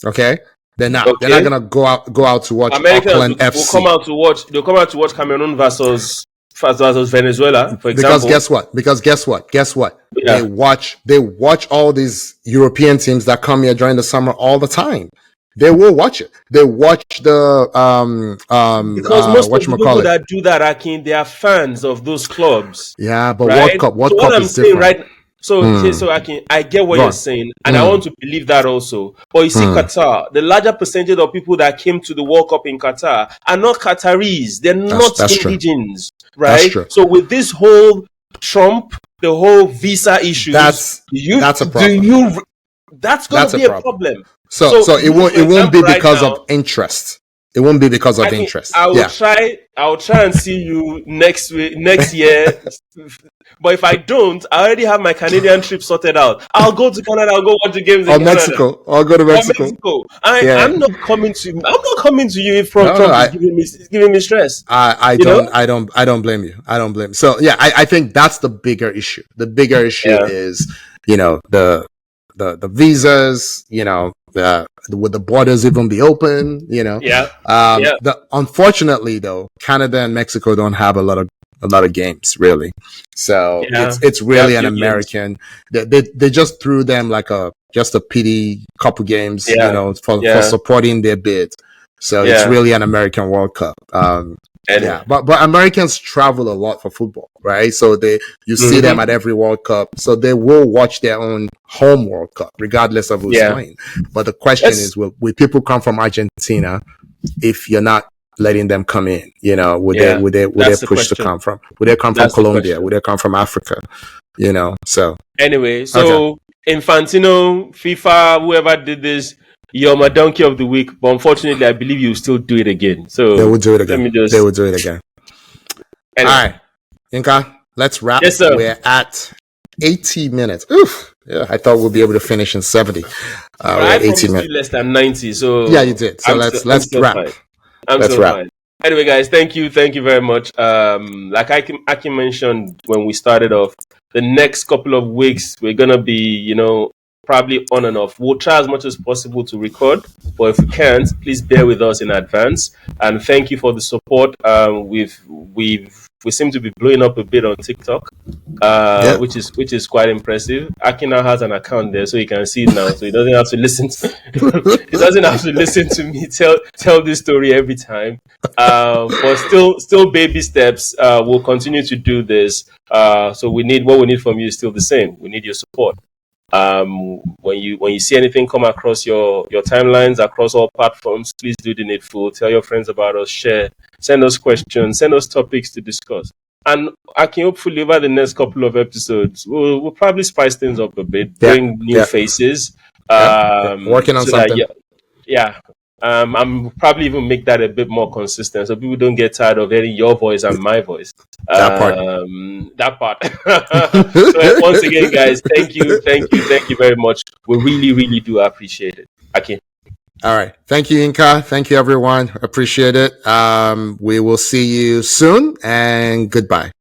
Okay? They're not. Okay. They're not gonna go out to watch Auckland FC. They'll come out to watch Cameroon versus Venezuela, for example. Because guess what? Yeah. They watch all these European teams that come here during the summer all the time. They will watch it. They watch the because most of the people that do that, Akin, they are fans of those clubs. Yeah, but right? World Cup is different. Right. So I get what you're saying, and I want to believe that also. But you see, Qatar, the larger percentage of people that came to the World Cup in Qatar are not Qataris. They're not indigenous, right? So with this whole Trump, the whole visa issue, that's a problem. That's going to be a problem. So it won't be because of interest. It won't be because of interest. I will try and see you next year. But if I don't, I already have my Canadian trip sorted out. I'll go to Canada. I'll go watch the games in Canada. Mexico. I'll go to Mexico. I'm not coming to you if Trump is giving me stress. I don't blame you. So I think that's the bigger issue. The bigger issue is the visas, would the borders even be open? Unfortunately, though, Canada and Mexico don't have a lot of games, really. So it's really an American. They just threw them like just a pity couple games, for supporting their bid. So it's really an American World Cup. But Americans travel a lot for football, right? So you see them at every World Cup. So they will watch their own home World Cup, regardless of who's playing. But the question is, will people come from Argentina if you're not letting them come in? Would they push to come from? Would they come from Colombia? Would they come from Africa? So anyway, Infantino, FIFA, whoever did this, you're my donkey of the week, but unfortunately, I believe you still do it again. So they will do it again. They will do it again. Anyway. All right, Inka, let's wrap. Yes, sir. We're at 80 minutes. Oof. Yeah, I thought we'll be able to finish in 70. I 80 minutes. Less than 90. So yeah, you did. So let's wrap. Let's wrap. Anyway, guys, thank you very much. Like Aki mentioned when we started off, the next couple of weeks we're gonna be, probably on and off. We'll try as much as possible to record, but if we can't, please bear with us in advance. And thank you for the support. We seem to be blowing up a bit on TikTok, which is quite impressive. Aki now has an account there, so he can see it now. So he doesn't have to listen. He doesn't have to listen to me tell this story every time. But still baby steps. We'll continue to do this. So what we need from you is still the same. We need your support. When you see anything come across your timelines across all platforms, please do the needful. Tell your friends about us, share, send us questions, send us topics to discuss. And I can hopefully over the next couple of episodes we'll probably spice things up a bit, bring new faces. Working on something. I'm probably even make that a bit more consistent so people don't get tired of hearing your voice and my voice. That part. So once again, guys, thank you very much. We really, really do appreciate it. Okay. All right. Thank you, Inka. Thank you, everyone. Appreciate it. We will see you soon, and goodbye.